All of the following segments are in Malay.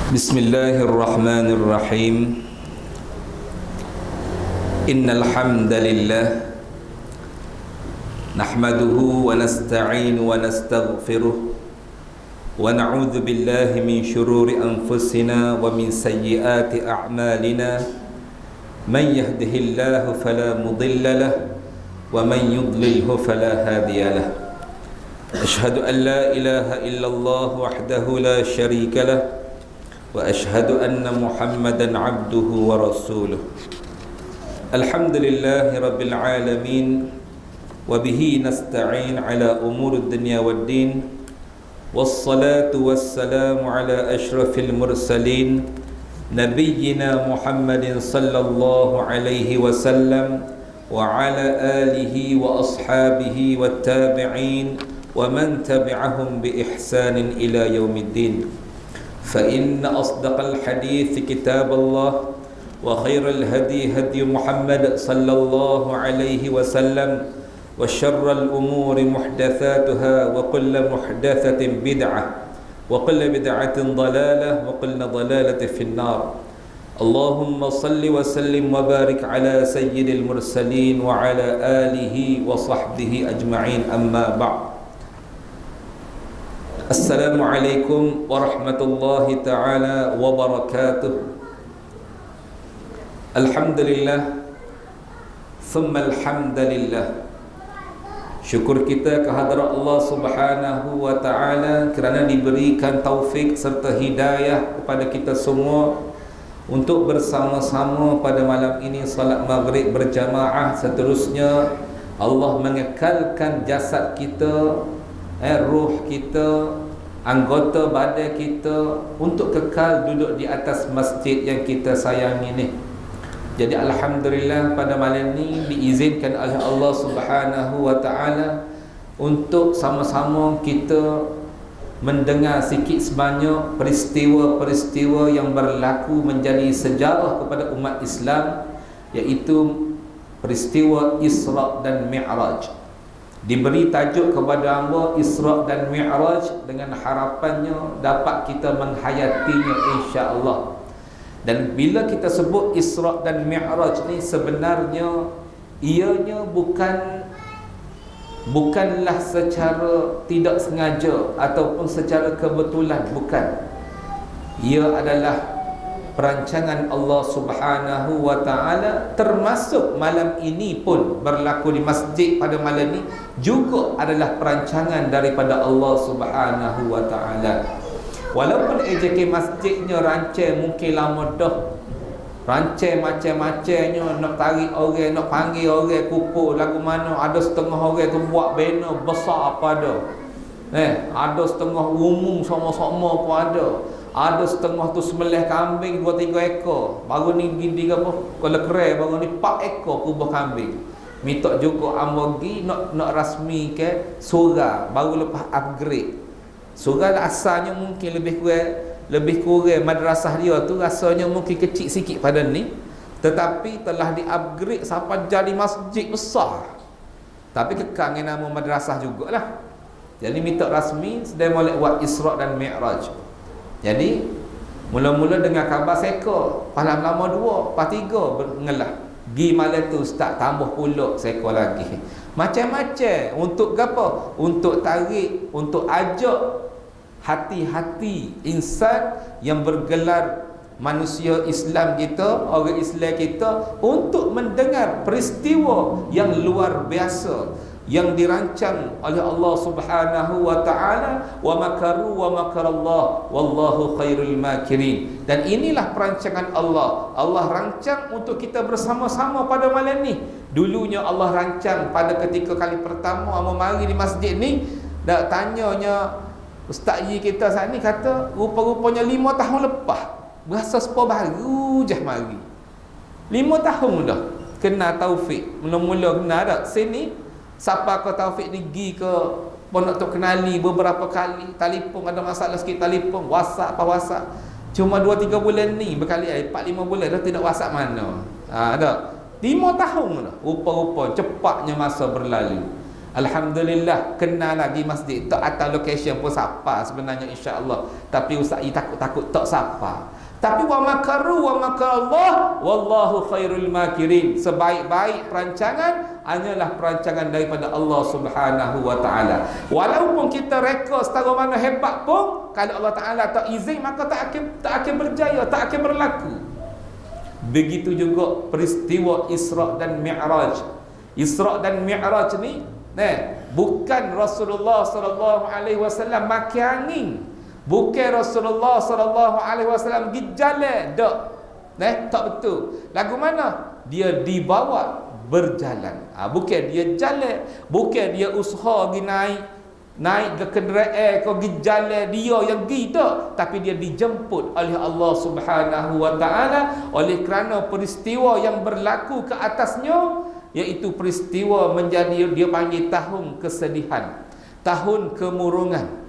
بسم الله الرحمن الرحيم إن الحمد لله نحمده ونستعين ونستغفره ونعوذ بالله من شرور أنفسنا ومن سيئات أعمالنا من يهده الله فلا مضل له ومن يضلله فلا هادي له أشهد أن لا إله إلا الله وحده لا شريك له وأشهد أن محمدا عبده ورسوله الحمد لله رب العالمين وبه نستعين على أمور الدنيا والدين والصلاة والسلام على أشرف المرسلين نبينا محمد صلى الله عليه وسلم وعلى آله وأصحابه والتابعين ومن تبعهم بإحسان إلى يوم الدين فإن أصدق الحديث كتاب الله وخير الهدي هدي محمد صلى الله عليه وسلم وشر الأمور محدثاتها وكل محدثة بدعة وكل بدعة ضلالة وكل ضلالة في النار اللهم صل وسلم وبارك على سيد المرسلين وعلى آله وصحبه أجمعين أما بعد Assalamualaikum warahmatullahi ta'ala wabarakatuh. Alhamdulillah Thumma alhamdulillah. Syukur kita kehadrat Allah subhanahu wa ta'ala kerana diberikan taufik serta hidayah kepada kita semua untuk bersama-sama pada malam ini salat maghrib berjamaah. Seterusnya Allah mengekalkan jasad kita, ruh kita, anggota badan kita untuk kekal duduk di atas masjid yang kita sayangi ni. Jadi alhamdulillah pada malam ni diizinkan oleh Allah Subhanahu wa taala untuk sama-sama kita mendengar sikit sebanyak peristiwa-peristiwa yang berlaku menjadi sejarah kepada umat Islam, iaitu peristiwa Isra dan Mi'raj. Diberi tajuk kepada hamba Isra dan Mi'raj dengan harapannya dapat kita menghayatinya insya-Allah. Dan bila kita sebut Isra dan Mi'raj ni sebenarnya ianya bukanlah secara tidak sengaja ataupun secara kebetulan, bukan. Ia adalah perancangan Allah Subhanahu wa ta'ala, termasuk malam ini pun berlaku di masjid pada malam ini juga adalah perancangan daripada Allah Subhanahu wa ta'ala. Walaupun AJK masjidnya rancang mungkin lama dah, rancang macam-macamnya, nak tarik orang, nak panggil orang kumpul lagu mana, ada setengah orang tu buat banner besar apa ada, ada setengah umum sama-sama pun ada setengah tu sembelih kambing 2-3 ekor. Baru ni gini apa? Kalau keren baru ni 4 ekor kubah kambing. Minta juga amagi nak rasmi ke surah baru lepas upgrade. Surah asalnya mungkin lebih kurang madrasah dia tu rasanya mungkin kecil sikit pada ni, tetapi telah di-upgrade sampai jadi masjid besar. Tapi kekal dengan nama madrasah jugalah. Jadi minta rasmi sedang molek buat Isra dan Mi'raj. Jadi mula-mula dengar khabar seko, palam lama 2, pas 3 mengelah. Gi malam tu start tambah pula seko lagi. Macam-macam untuk apa? Untuk tarik, untuk ajak hati-hati insan yang bergelar manusia Islam kita, orang Islam kita, untuk mendengar peristiwa yang luar biasa yang dirancang oleh Allah Subhanahu wa ta'ala. Wa makaru wa makarallah wallahu khairul makirin. Dan inilah perancangan Allah. Allah rancang untuk kita bersama-sama pada malam ni. Dulunya Allah rancang pada ketika kali pertama hamba mari di masjid ni, dak tanyanya Ustaz Yi kita saat ni kata rupa-rupanya 5 tahun lepas berasa sepa baru je mari. 5 tahun dah kena taufik. Mula-mula kena dak sini. Siapa ke taufik ni pergi ke pondok tu kenali beberapa kali, telefon ada masalah sikit telefon, WhatsApp apa WhatsApp. Cuma 2-3 bulan ni berkali 4-5 bulan dah tidak WhatsApp mana. Ada 5 tahun dah. Rupa-rupa cepatnya masa berlalu. Alhamdulillah kenal lagi masjid. Tak atas location pun siapa sebenarnya insya-Allah. Tapi ustaz takut-takut tak siapa. Tapi wa makaru wa makarallah wallahu khairul makirin. Sebaik-baik perancangan hanyalah perancangan daripada Allah Subhanahu wa taala. Walaupun kita reka setara mana hebat pun, kalau Allah Taala tak izin maka tak akan berjaya, tak akan berlaku. Begitu juga peristiwa Isra dan Mi'raj. Isra dan Mi'raj ni, bukan Rasulullah sallallahu alaihi wasallam makan angin. Bukan Rasulullah sallallahu alaihi wasallam pergi jalan, tak. Tak betul. Lagu mana? Dia dibawa berjalan. Bukan dia jalan, bukan dia usaha pergi naik ke kenderaan kau pergi jalan dia yang pergi tak, tapi dia dijemput oleh Allah Subhanahu wa taala oleh kerana peristiwa yang berlaku ke atasnya, iaitu peristiwa menjadi dia panggil tahun kesedihan, tahun kemurungan.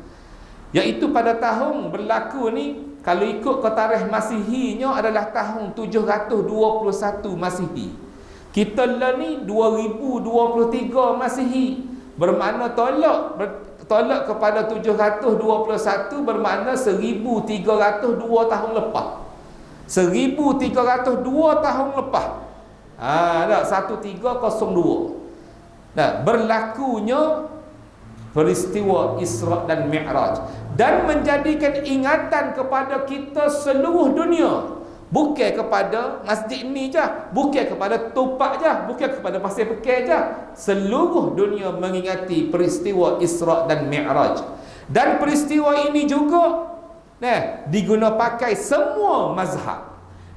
Iaitu pada tahun berlaku ni, kalau ikut ke tarikh Masihinya adalah tahun 721 Masihi. Kita lah ni 2023 Masihi. Bermakna tolak kepada 721 bermakna 1302 tahun lepas. 1302 tahun lepas. Tak 1302. Berlakunya peristiwa Isra dan Mi'raj dan menjadikan ingatan kepada kita seluruh dunia, bukan kepada masjid ni je, bukan kepada Tupak je, bukan kepada Pasir Pekeh je. Seluruh dunia mengingati peristiwa Isra dan Mi'raj. Dan peristiwa ini juga diguna pakai semua mazhab.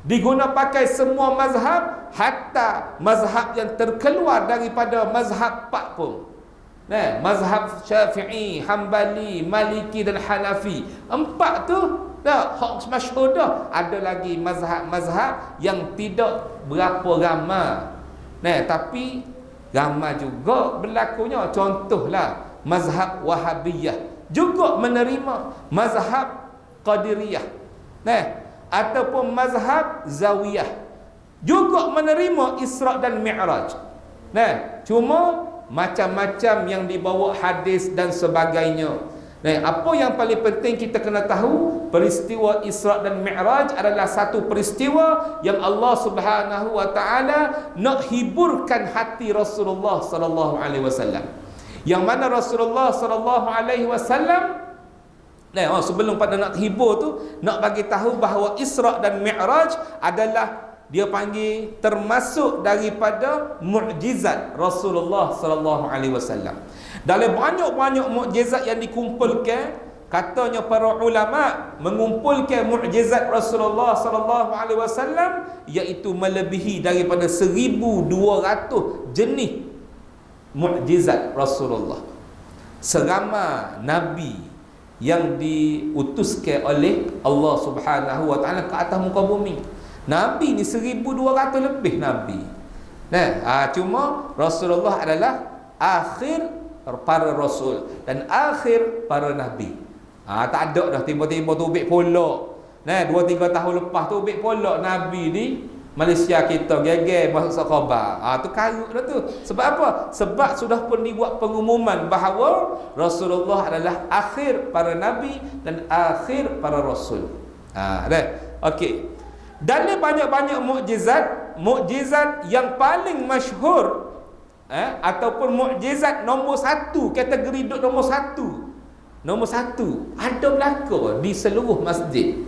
Diguna pakai semua mazhab, hatta mazhab yang terkeluar daripada mazhab 4 pun. Mazhab Syafi'i, Hambali, Maliki dan Hanafi. 4 tu hak masyhur dah. Ada lagi mazhab-mazhab yang tidak berapa ramai. Tapi ramai juga berlakunya. Contohlah mazhab Wahabiyah juga menerima mazhab Qadiriyah. Ataupun mazhab Zawiyah juga menerima Isra dan Mi'raj. Cuma macam-macam yang dibawa hadis dan sebagainya. Apa yang paling penting kita kena tahu, peristiwa Isra dan Mi'raj adalah satu peristiwa yang Allah Subhanahu wa taala nak hiburkan hati Rasulullah sallallahu alaihi wasallam. Yang mana Rasulullah sallallahu alaihi wasallam sebelum pada nak hibur tu, nak bagi tahu bahawa Isra dan Mi'raj adalah dia panggil termasuk daripada mukjizat Rasulullah sallallahu alaihi wasallam. Dalam banyak-banyak mukjizat yang dikumpulkan, katanya para ulama mengumpulkan mukjizat Rasulullah sallallahu alaihi wasallam iaitu melebihi daripada 1200 jenis mukjizat Rasulullah. Seramai nabi yang diutuskan oleh Allah Subhanahu wa taala ke atas muka bumi. Nabi ni 1200 lebih nabi. Cuma Rasulullah adalah akhir para rasul dan akhir para nabi. Tak ada dah tiba-tiba tubik polok. 2-3 tahun lepas tubik polok nabi di Malaysia kita geger masuk khabar. Tu karut dah tu. Sebab apa? Sebab sudah pun dibuat pengumuman bahawa Rasulullah adalah akhir para nabi dan akhir para rasul. Okey. Dan banyak-banyak mukjizat yang paling masyhur ataupun mukjizat nombor 1, kategori duduk nombor 1 ada berlaku di seluruh masjid.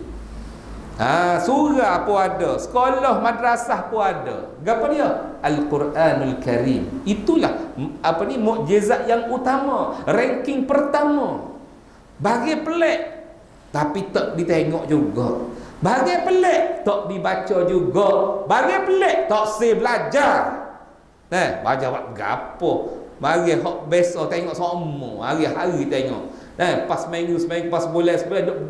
Surah pun ada, sekolah madrasah pun ada. Apa dia? Al-Quranul Karim. Itulah mukjizat yang utama, ranking pertama. Bagi pelik tapi tak ditengok juga. Bagi pelik tak dibaca juga. Bagi pelik tak say belajar. Baca buat gapo? Mari hok besok tengok semua, hari-hari tengok. Pas minggu, pas bulan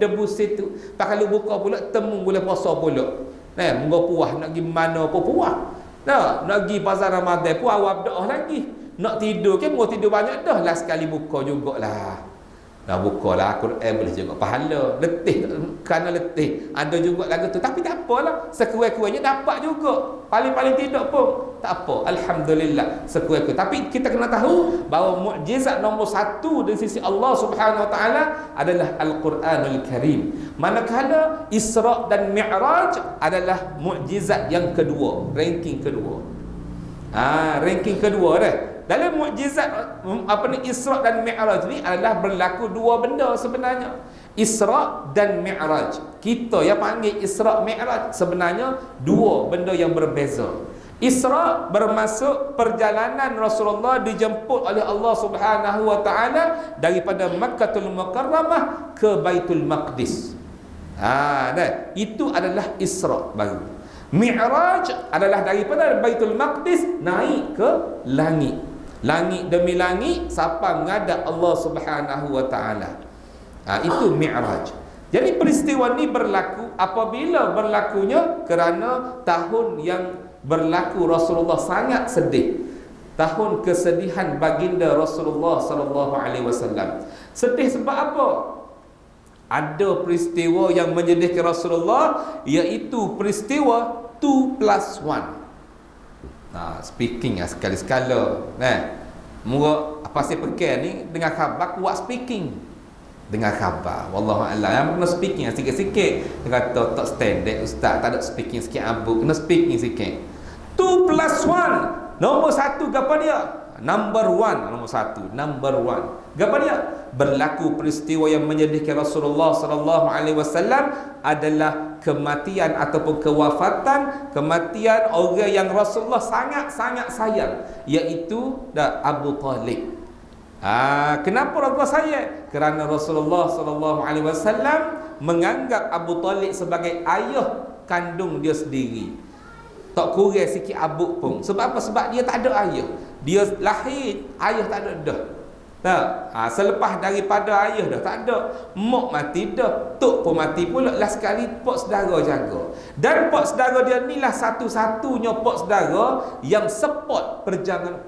debu situ. Pak kalau buka pula temu bulan puasa pula. Munggu puah nak pergi mana pun puah. Nak pergi pasar Ramadan pun awak dah lagi. Nak tidur ke mau tidur banyak dah lah sekali buka jugalah. Dah bukalah Quran boleh juga pahala. Letih kerana letih. Ada juga lagu tu. Tapi tak apalah. Sekurang-kurangnya dapat juga. Paling-paling tidak pun tak apa. Alhamdulillah. Sekurang-kurangnya. Tapi kita kena tahu bahawa mukjizat nombor satu dari sisi Allah Subhanahu Wa Taala adalah Al-Quranul Karim. Manakala Isra' dan Mi'raj adalah mukjizat yang kedua, ranking kedua. Ranking kedua dah. Dalam mukjizat Isra' dan Mi'raj ni adalah berlaku dua benda sebenarnya. Isra' dan Mi'raj. Kita yang panggil Isra' Mi'raj sebenarnya dua benda yang berbeza. Isra' bermaksud perjalanan Rasulullah dijemput oleh Allah Subhanahu Wa Taala daripada Makkatul Mukarramah ke Baitul Maqdis. Itu adalah Isra' baru. Mi'raj adalah daripada Baitul Maqdis naik ke langit. Langit demi langit sampai menghadap Allah Subhanahu Wa Taala. Itu Mi'raj. Jadi peristiwa ni berlaku apabila berlakunya kerana tahun yang berlaku Rasulullah sangat sedih. Tahun kesedihan baginda Rasulullah sallallahu alaihi wasallam. Sedih sebab apa? Ada peristiwa yang menyedihkan Rasulullah, iaitu peristiwa 2+1. Speaking sekali-sekala. Mula apa saya pakai ni dengar khabar kuat speaking. Dengar khabar. Wallahu a'lam. Yang kena speaking sikit-sikit. Dia kata tak standard ustaz, tak ada speaking sikit abuk, kena speaking sikit. 2+1. Nombor satu apa dia? Number one. Nombor satu. Number one. Apa dia? Berlaku peristiwa yang menyedihkan Rasulullah sallallahu alaihi wasallam adalah kematian ataupun kematian orang yang Rasulullah sangat-sangat sayang, iaitu Abu Talib. Kenapa Rasulullah sayang? Kerana Rasulullah sallallahu alaihi wasallam menganggap Abu Talib sebagai ayah kandung dia sendiri. Tak kurang sikit abuk pun. Sebab apa? Sebab dia tak ada ayah. Dia lahir, ayah tak ada dah. Selepas daripada ayah dah tak ada, mak mati dah, tok pun mati pula, last sekali pak saudara jaga. Dan pak saudara dia ni lah satu-satunya pak saudara yang support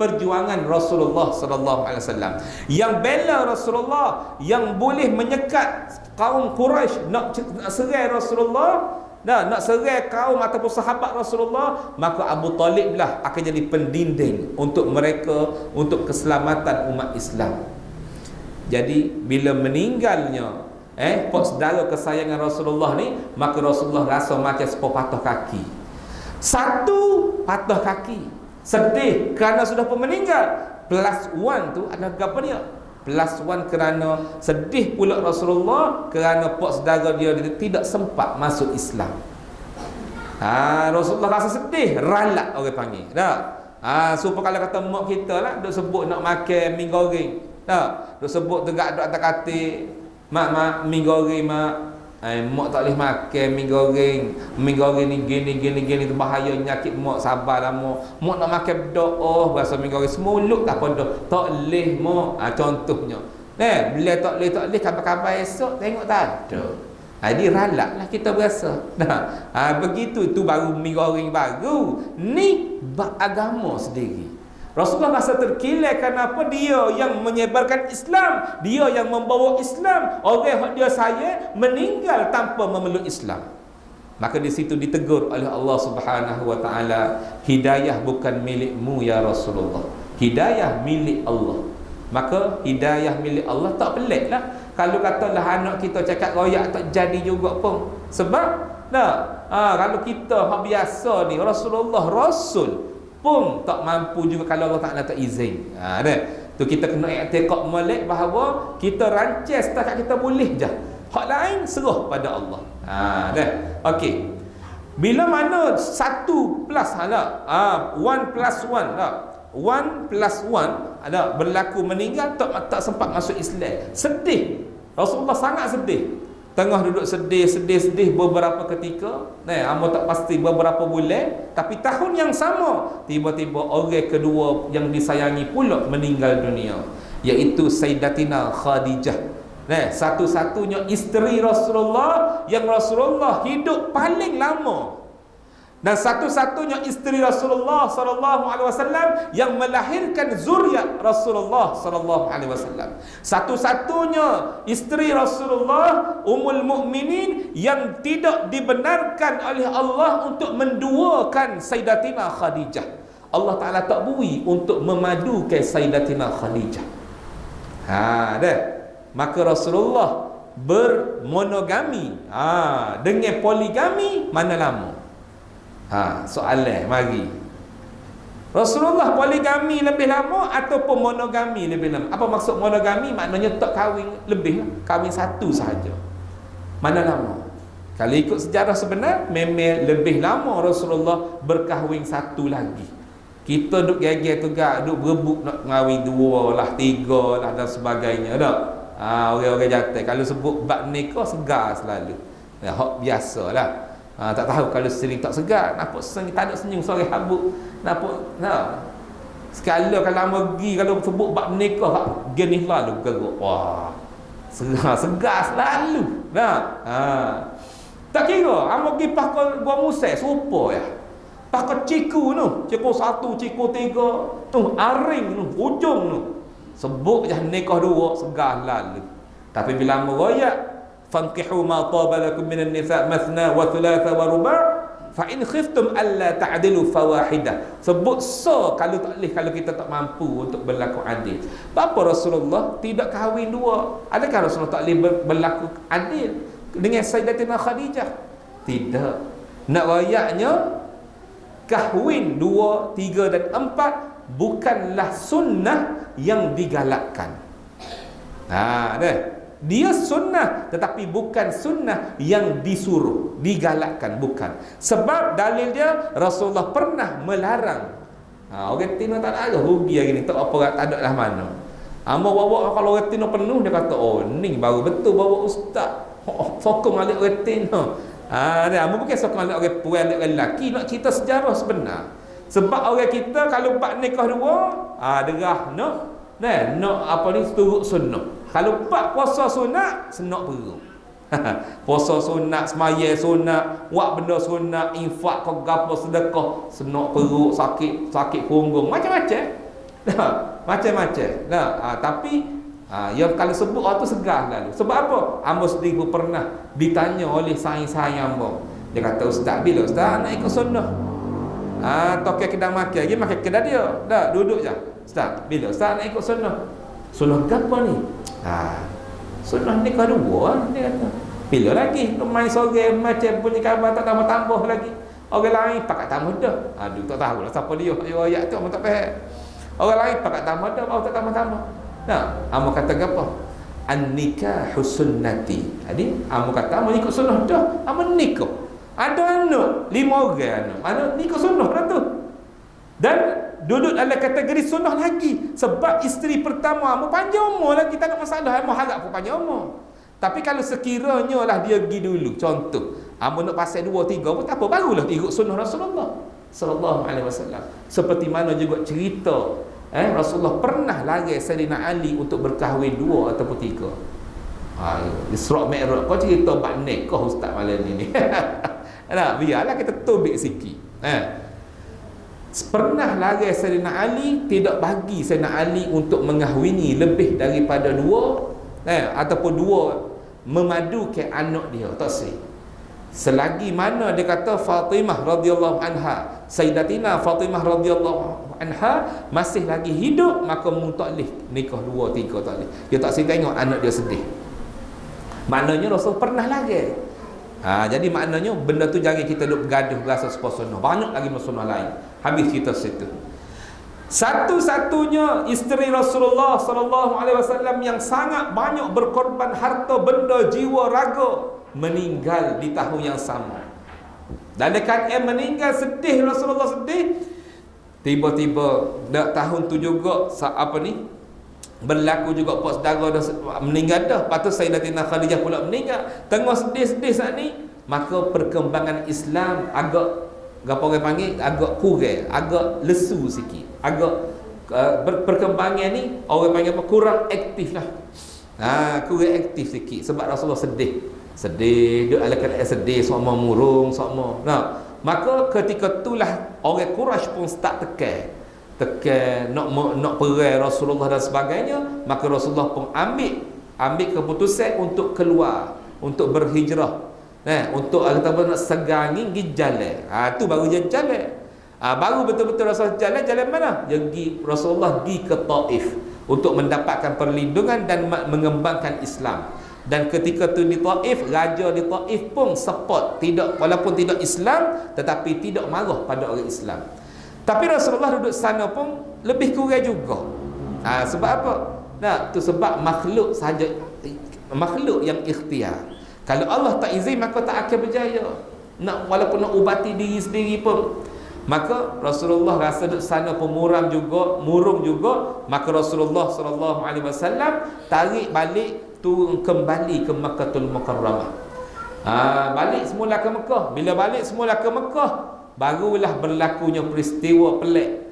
perjuangan Rasulullah sallallahu alaihi wasallam, yang bela Rasulullah, yang boleh menyekat kaum Quraisy nak serai Rasulullah, nak serai kaum ataupun sahabat Rasulullah. Maka Abu Talib lah akan jadi pendinding untuk mereka, untuk keselamatan umat Islam. Jadi bila meninggalnya pak saudara kesayangan Rasulullah ni, maka Rasulullah rasa macam sepuluh patah kaki. Satu patah kaki, sedih kerana sudah pun meninggal. +1 tu adalah apa dia? +1 kerana sedih pula Rasulullah kerana pak saudara dia tidak sempat masuk Islam. Rasulullah rasa sedih, ralak orang panggil. Supaya kalau kata mak kita lah duk sebut nak makan mi goreng. Duk sebut tegak duk atas katil, mak mi goreng mak. Mak tak boleh makan mi goreng. Mi goreng ni gini tu bahaya, nyakit mak, sabarlah mak. Mak nak makan doa bahasa mi goreng semuluk tak apa dah. Tak boleh mak. Contohnya. Bila tak boleh kabar-kabar esok tengok tak ada. Jadi ralaklah kita berasa. Begitu tu baru mi goreng baru. Ni agama sendiri. Rasulullah rasa terkilir kenapa dia yang menyebarkan Islam, dia yang membawa Islam, orang yang dia sayang meninggal tanpa memeluk Islam. Maka di situ ditegur oleh Allah Subhanahu Wa Taala, hidayah bukan milikmu ya Rasulullah, hidayah milik Allah. Maka hidayah milik Allah tak peliklah kalau katalah anak kita cakap royak tak jadi juga pun. Sebab kalau kita hak biasa ni Rasulullah Rasul pun tak mampu juga kalau Allah Ta'ala tak izin. Tu kita kena i'tiqad molek bahawa kita rancang setakat kita boleh je. Hak lain serah pada Allah. Okey. Bila mana 1+1 1+1 ada berlaku meninggal, tak sempat masuk Islam. Sedih. Rasulullah sangat sedih. Tengah duduk sedih beberapa ketika, amba tak pasti beberapa bulan, tapi tahun yang sama tiba-tiba orang kedua yang disayangi pula meninggal dunia, iaitu Sayyidatina Khadijah. Satu-satunya isteri Rasulullah yang Rasulullah hidup paling lama. Dan satu-satunya isteri Rasulullah sallallahu alaihi wasallam yang melahirkan zuriat Rasulullah sallallahu alaihi wasallam. Satu-satunya isteri Rasulullah Ummul Mukminin yang tidak dibenarkan oleh Allah untuk menduakan Sayyidatina Khadijah. Allah Taala tak beri untuk memadukan Sayyidatina Khadijah. Dah. Maka Rasulullah bermonogami dengan poligami mana lama? Soalan mari. Rasulullah poligami lebih lama ataupun monogami lebih lama? Apa maksud monogami? Maknanya tak kahwin lebih lah. Kahwin satu sahaja. Mana lama? Kalau ikut sejarah sebenar, memang lebih lama Rasulullah berkahwin satu lagi. Kita duk geger tegak, duk berebut nak kahwin dua lah, tiga lah dan sebagainya tak? Orang-orang jatuh kalau sebut bab nikah segar selalu. Hak biasalah. Tak tahu kalau sering tak segar, nampak senyum, tak ada senyum sore habuk. Nampak sekali kalau lama pergi kalau sebut bab nikah genih lalu geruk. Wah. Segar selalu. Tak kira amo pergi pakal gua musai serupa ya. Pakal ciku tu, ciku 1, ciku 3, tu aring tu, ujung tu. Sebut je nikah dua segar lalu. Tapi bila meroyak fankihu ma taba lakum minan nisa mathna wa thulatha wa ruba' fa in khiftum alla ta'dilu fawahidah. Sebut kalau tak boleh, kalau kita tak mampu untuk berlaku adil. Bapa Rasulullah tidak kahwin dua. Adakah Rasulullah tak boleh berlaku adil dengan Sayyidatina Khadijah? Tidak. Nak rayaknya kahwin 2, 3 dan 4 bukanlah sunnah yang digalakkan. Dia sunnah tetapi bukan sunnah yang disuruh, digalakkan, bukan. Sebab dalil dia Rasulullah pernah melarang. Orang Tino tak ada rugi hari ni, tak apa, tak ada lah mana. Bawa kalau orang Tino penuh dia kata, oh ni baru betul bawa ustaz. Sokong alik orang Tino. Bukan sokong alik orang puan, alik orang lelaki. Nak cerita sejarah sebenar. Sebab orang kita kalau bak nikah dua, derah nak apa ni turut sunnah. Kalau pak puasa sunat, senak perut. Puasa sunat, semaya sunat, buat benda sunat, infak ke gapo sedekah, senak perut, sakit punggung, macam-macam. Macam-macam. Tapi yang kalau sebut tu segar lalu. Sebab apa? Amba sendiri pun pernah ditanya oleh saing-saing amba. Dia kata, ustaz, bila ustaz nak ikut sunnah? Tokai kedai makan lagi, makan kedai dia. Dah, duduk je. Ustaz, bila ustaz nak ikut sunnah? Sunnah apa ni? Sunnah nikah dua, dia kata. Bila lagi? Main sore macam bunyi khabar tak tambah-tambah lagi. Orang lain pakat tambah dah. Tak tahulah siapa dia. Ayat tu tak faham. Orang lain pakat tambah dah, tak tambah-tambah. Amo kata apa? An-nikahu sunnati. Jadi amo kata amo ikut sunnah dah. Amo nikah. Ada anak 5 orang anak nikah sunnah dah tu. Dan duduk dalam kategori sunnah lagi. Sebab isteri pertama amo panjang umur lagi, tak ada masalah. Amo harap pun panjang umur. Tapi kalau sekiranya lah dia pergi dulu, contoh amo nak pasal 2, 3 pun tak apa, barulah ikut sunnah Rasulullah sallallahu alaihi wasallam. Seperti mana juga cerita Rasulullah pernah lari Sayyidina Ali untuk berkahwin 2 ataupun 3. Isra' Mi'raj. Kau cerita bab nikah ustaz malam ni. Biarlah kita tobik sikit. Pernah lagi Sayyidina Ali tidak bagi Sayyidina Ali untuk mengahwini lebih daripada 2 ataupun 2 memadukan anak dia, tak sih. Selagi mana dia kata Fatimah radhiyallahu anha, Sayyidatina Fatimah radhiyallahu anha masih lagi hidup, maka mu tak boleh nikah 2, 3, tak boleh. Dia tak sih tengok anak dia sedih. Maknanya Rasul pernah lagi. Jadi maknanya benda tu jangan kita duk bergaduh berasa sunnah. Banyak lagi sunnah lain. Habis kita situ. Satu-satunya isteri Rasulullah sallallahu alaihi wasallam yang sangat banyak berkorban harta, benda, jiwa, raga, meninggal di tahun yang sama. Dan dekat meninggal, sedih Rasulullah sedih. Tiba-tiba tahun tu juga berlaku juga pak saudara dah meninggal dah. Lepas tu Sayyidatina Khadijah pula meninggal. Tengah sedih-sedih saat ni, maka perkembangan Islam agak orang panggil agak kurang, agak lesu sikit. Agak perkembangan ni orang panggil apa, kurang aktif lah. Kurang aktif sikit sebab Rasulullah sedih. Dia ala kata sedih, sama murung, sama. Maka ketika itulah orang Quraisy pun start tekan nak perang Rasulullah dan sebagainya. Maka Rasulullah pun ambil keputusan untuk keluar, untuk berhijrah, untuk nak segangi pergi jalan. Tu baru dia jalan. Baru betul-betul Rasulullah jalan mana? Rasulullah pergi ke Taif untuk mendapatkan perlindungan dan mengembangkan Islam. Dan ketika tu di Taif, raja di Taif pun support, walaupun tidak Islam tetapi tidak marah pada orang Islam. Tapi Rasulullah duduk sana pun lebih kurang juga. Sebab apa? Tu sebab makhluk sahaja, makhluk yang ikhtiar. Kalau Allah tak izin maka tak akan berjaya. Walaupun nak ubati diri sendiri pun. Maka Rasulullah rasa duduk sana pun murung juga. Maka Rasulullah SAW tarik balik, turun kembali ke Makkahul Mukarramah. Balik semula ke Mekah. Bila balik semula ke Mekah, barulah berlakunya peristiwa pelik.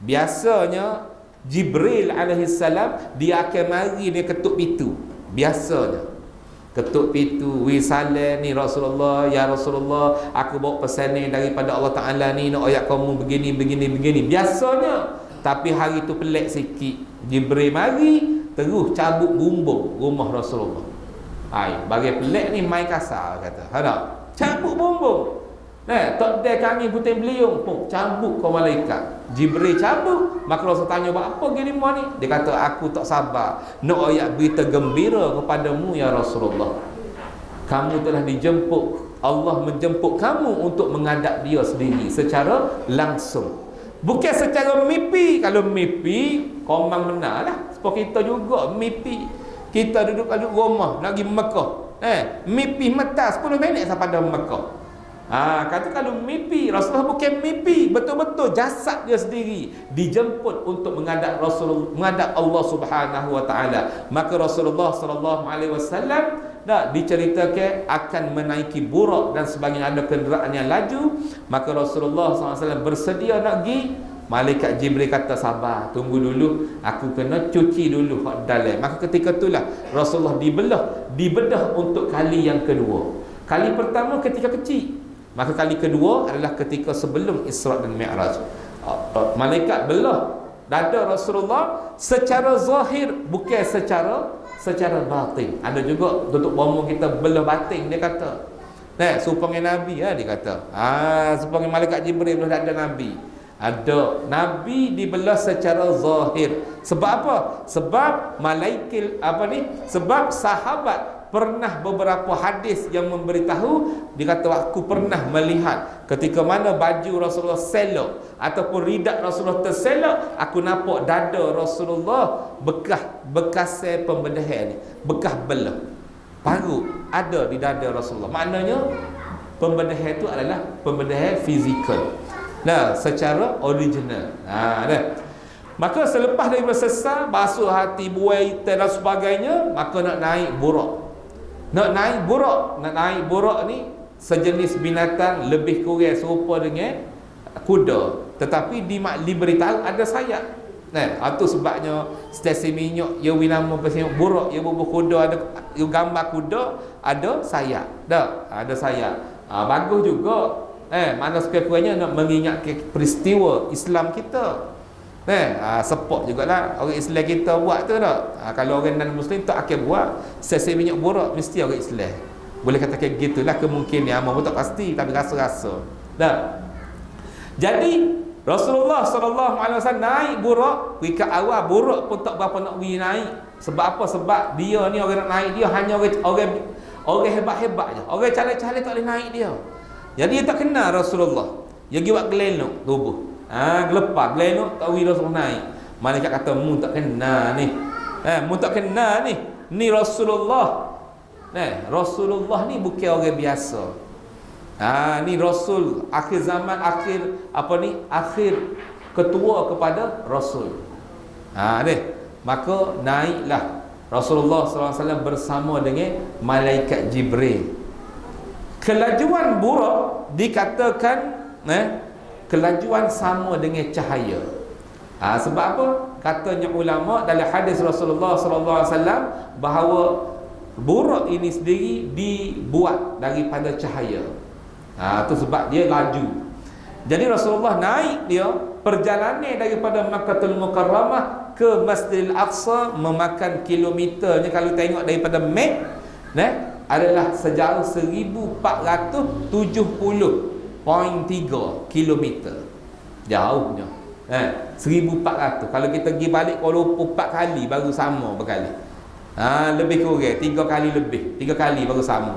Biasanya Jibril alaihissalam dia akan mari dia ketuk pintu. Biasanya ketuk pintu, salam ni Rasulullah, ya Rasulullah, aku bawa pesan ni daripada Allah Ta'ala ni, nak ayat kamu begini. Biasanya. Tapi hari tu pelik sikit. Jibril mari terus cabut bumbung rumah Rasulullah. Bagi pelik ni main kasar kata. Cabut bumbung. Tak ada kami puting beliung pun cabut ke malaikat. Jibril cabut. Maka Rasul tanya, apa gini ni? Dia kata, aku tak sabar nak ayat berita gembira kepadamu ya Rasulullah. Kamu telah dijemput, Allah menjemput kamu untuk menghadap dia sendiri secara langsung, bukan secara mimpi. Kalau mimpi komang benar lah. Sebab kita juga mimpi, kita duduk rumah nak pergi Mekah, mimpi mata 10 minit sampai pada Mekah. Kata kalau mimpi, Rasulullah bukan mimpi, betul-betul jasad dia sendiri dijemput untuk menghadap Allah Subhanahu wa taala. Maka Rasulullah sallallahu alaihi wasallam diceritakan akan menaiki burak dan sebagainya, ada kenderaan yang laju. Maka Rasulullah SAW bersedia nak pergi. Malaikat Jibril kata, sabar, tunggu dulu, aku kena cuci dulu hak dalam. Maka ketika itulah Rasulullah dibedah untuk kali yang kedua. Kali pertama ketika kecil. Maka kali kedua adalah ketika sebelum Isra' dan Mi'raj. Malaikat belah dada Rasulullah secara zahir, bukan secara batin. Ada juga tutup bomo kita belah batin, dia kata. Supaya Nabi dia kata. Supaya malaikat Jibril belah dada Nabi. Ada Nabi dibelah secara zahir. Sebab apa? Sebab malaikat sebab sahabat pernah beberapa hadis yang memberitahu, dia kata aku pernah melihat ketika mana baju Rasulullah selok ataupun ridak Rasulullah terselok, aku nampak dada Rasulullah bekas pembedahan ni, bekas belah baru ada di dada Rasulullah. Maknanya pembedahan itu adalah pembedahan fizikal, secara original. Maka selepas daripada sesal, basuh hati, buai dan sebagainya, maka nak naik burak. Nak naik burak ni sejenis binatang lebih kurang serupa dengan kuda, tetapi diberitahu ada sayap. Itu sebabnya stesen minyak ia nama pasal burak, ia bubuh kuda, ada gambar kuda ada sayap. Ada sayap. Bagus juga. Mana sekurang-kurangnya nak mengingatkan peristiwa Islam kita. Support jugalah orang Islam kita buat tu tak. Kalau orang non-Muslim tak akan buat stesen minyak burak, mesti orang Islam. Boleh katakan gitulah kemungkinan, amal tak pasti tapi rasa-rasa. Jadi Rasulullah SAW naik burak. Ketika awal burak pun tak berapa nak pergi naik. Sebab apa? Sebab dia ni orang nak naik dia hanya orang hebat-hebat je. Orang calek-calek tak boleh naik dia. Jadi dia tak kenal Rasulullah. Dia pergi buat gelenok tubuh. Gelepar gelenok tak boleh Rasulullah naik. Malaikat kata, mu tak kenal ni. Mu tak kenal ni. Ni Rasulullah. Rasulullah ni bukan orang biasa. Ni Rasul akhir zaman, akhir ketua kepada Rasul. Maka naiklah Rasulullah SAW bersama dengan malaikat Jibril. Kelajuan burak dikatakan kelajuan sama dengan cahaya. Sebab apa? Katanya ulama dalam hadis Rasulullah SAW bahawa burak ini sendiri dibuat daripada cahaya. Tu sebab dia laju. Jadi Rasulullah naik dia perjalanan daripada Makkahul Mukarramah ke Masjidil Aqsa memakan kilometernya, kalau tengok daripada map adalah sejauh 1470.3 kilometer. Jauhnya. 1400. Kalau kita pergi balik Kuala Lumpur 4 kali baru sama berkali. Lebih kurang 3 kali lebih. 3 kali baru sama.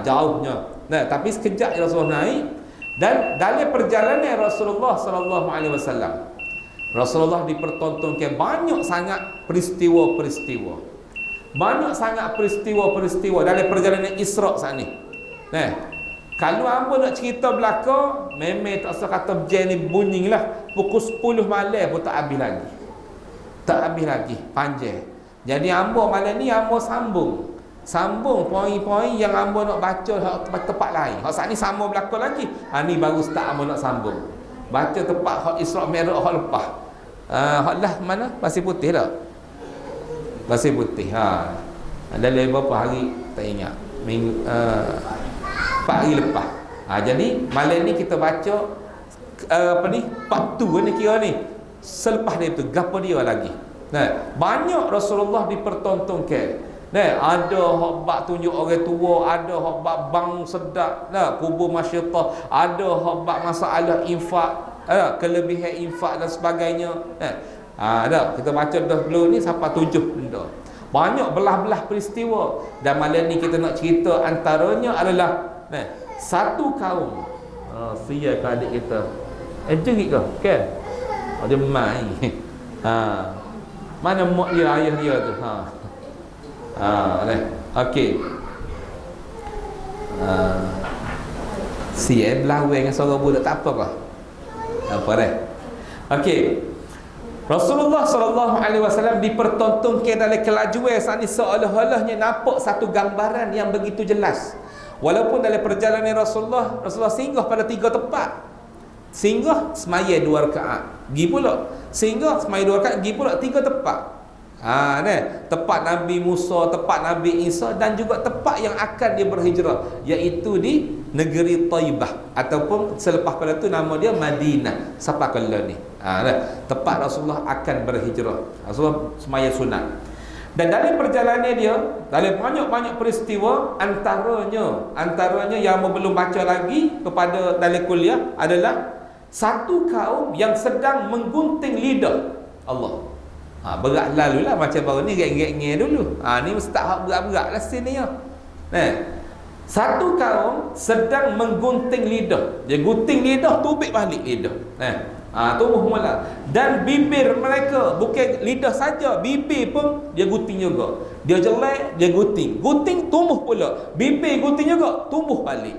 Jauhnya. Tapi sekejap Rasulullah naik. Dan dalam perjalanan Rasulullah sallallahu alaihi wasallam, Rasulullah dipertontonkan banyak sangat peristiwa-peristiwa. Banyak sangat peristiwa-peristiwa dalam perjalanan Isra' saat ni. Kalau hamba nak cerita belaka, memang tak usah kata berjaya ni bunyi lah. Pukul 10 malam pun tak habis lagi. Tak habis lagi, panjang. Jadi hamba malam ni hamba sambung poin-poin yang hamba nak baca tempat lain. Hak saat ni sama berlaku lagi. Ni baru start hamba nak sambung. Baca tempat hak Isra' Mi'raj hak lepas. Hak lah mana? Pasir Putih tak? Pasir Putih. Dalam berapa hari tak ingat. 4 hari lepas. Jadi malam ni kita baca part 2 ni kira ni. Selepas dia tu gapo dia lagi. Banyak Rasulullah dipertontonkan. Ada hak bak tunjuk orang tua, ada hak bak bang sedap, kubur masyaitah, ada hak bak masalah infak, kelebihan infak dan sebagainya. Ada kita baca dah dulu ni sampai 7 benda. Banyak belah-belah peristiwa. Dan malam ni kita nak cerita antaranya adalah satu kaum. Sia ke adik kita. Jerit ke? Kan? Dia main. Mana mak dia, ayah dia tu? Okey. Belawang dengan suara budak tak apa kah? Apa dah? Okey. Rasulullah sallallahu alaihi wasallam dipertontonkan dalam kelajuan saat ni seolah-olahnya nampak satu gambaran yang begitu jelas. Walaupun dalam perjalanan Rasulullah singgah pada 3 tempat. Singgah semaya 2 rakaat. Pergi pula. Singgah semaya 2 rakaat, pergi pula 3 tempat. Tempat Nabi Musa, tempat Nabi Isa dan juga tempat yang akan dia berhijrah, iaitu di negeri Taibah ataupun selepas pada tu nama dia Madinah. Siapa kalau ni? Tempat Rasulullah akan berhijrah. Rasulullah semaya sunat. Dan dalam perjalanan dia, dalam banyak-banyak peristiwa, antaranya yang belum baca lagi kepada dalam kuliah adalah satu kaum yang sedang menggunting lidah Allah. Berat lalu lah macam baru ni geng-geng dulu. Ni mesti tak berat-berat lah sini ya. Satu kaum sedang menggunting lidah. Dia gunting lidah, tubik balik lidah. Tumbuh mula. Dan bibir mereka bukan lidah saja, bibir pun dia gunting juga. Dia jelek, dia gunting. Gunting tumbuh pula. Bibir gunting juga, tumbuh balik.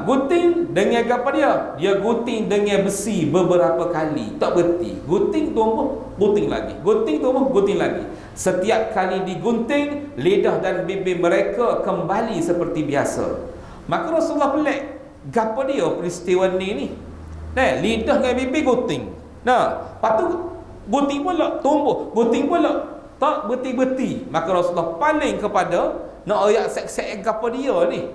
Gunting dengan apa dia? Dia gunting dengan besi beberapa kali, tak berhenti. Gunting tumbuh, gunting lagi. Gunting tumbuh, gunting lagi. Setiap kali digunting, lidah dan bibir mereka kembali seperti biasa. Maka Rasulullah pelik, gapo dia peristiwa ni? Lidah dengan bibir gunting. Lepas tu gunting pula, tumbuh, gunting pula, tak berhenti-berhenti. Maka Rasulullah paling kepada nak ayat sek-sek gapo dia ni.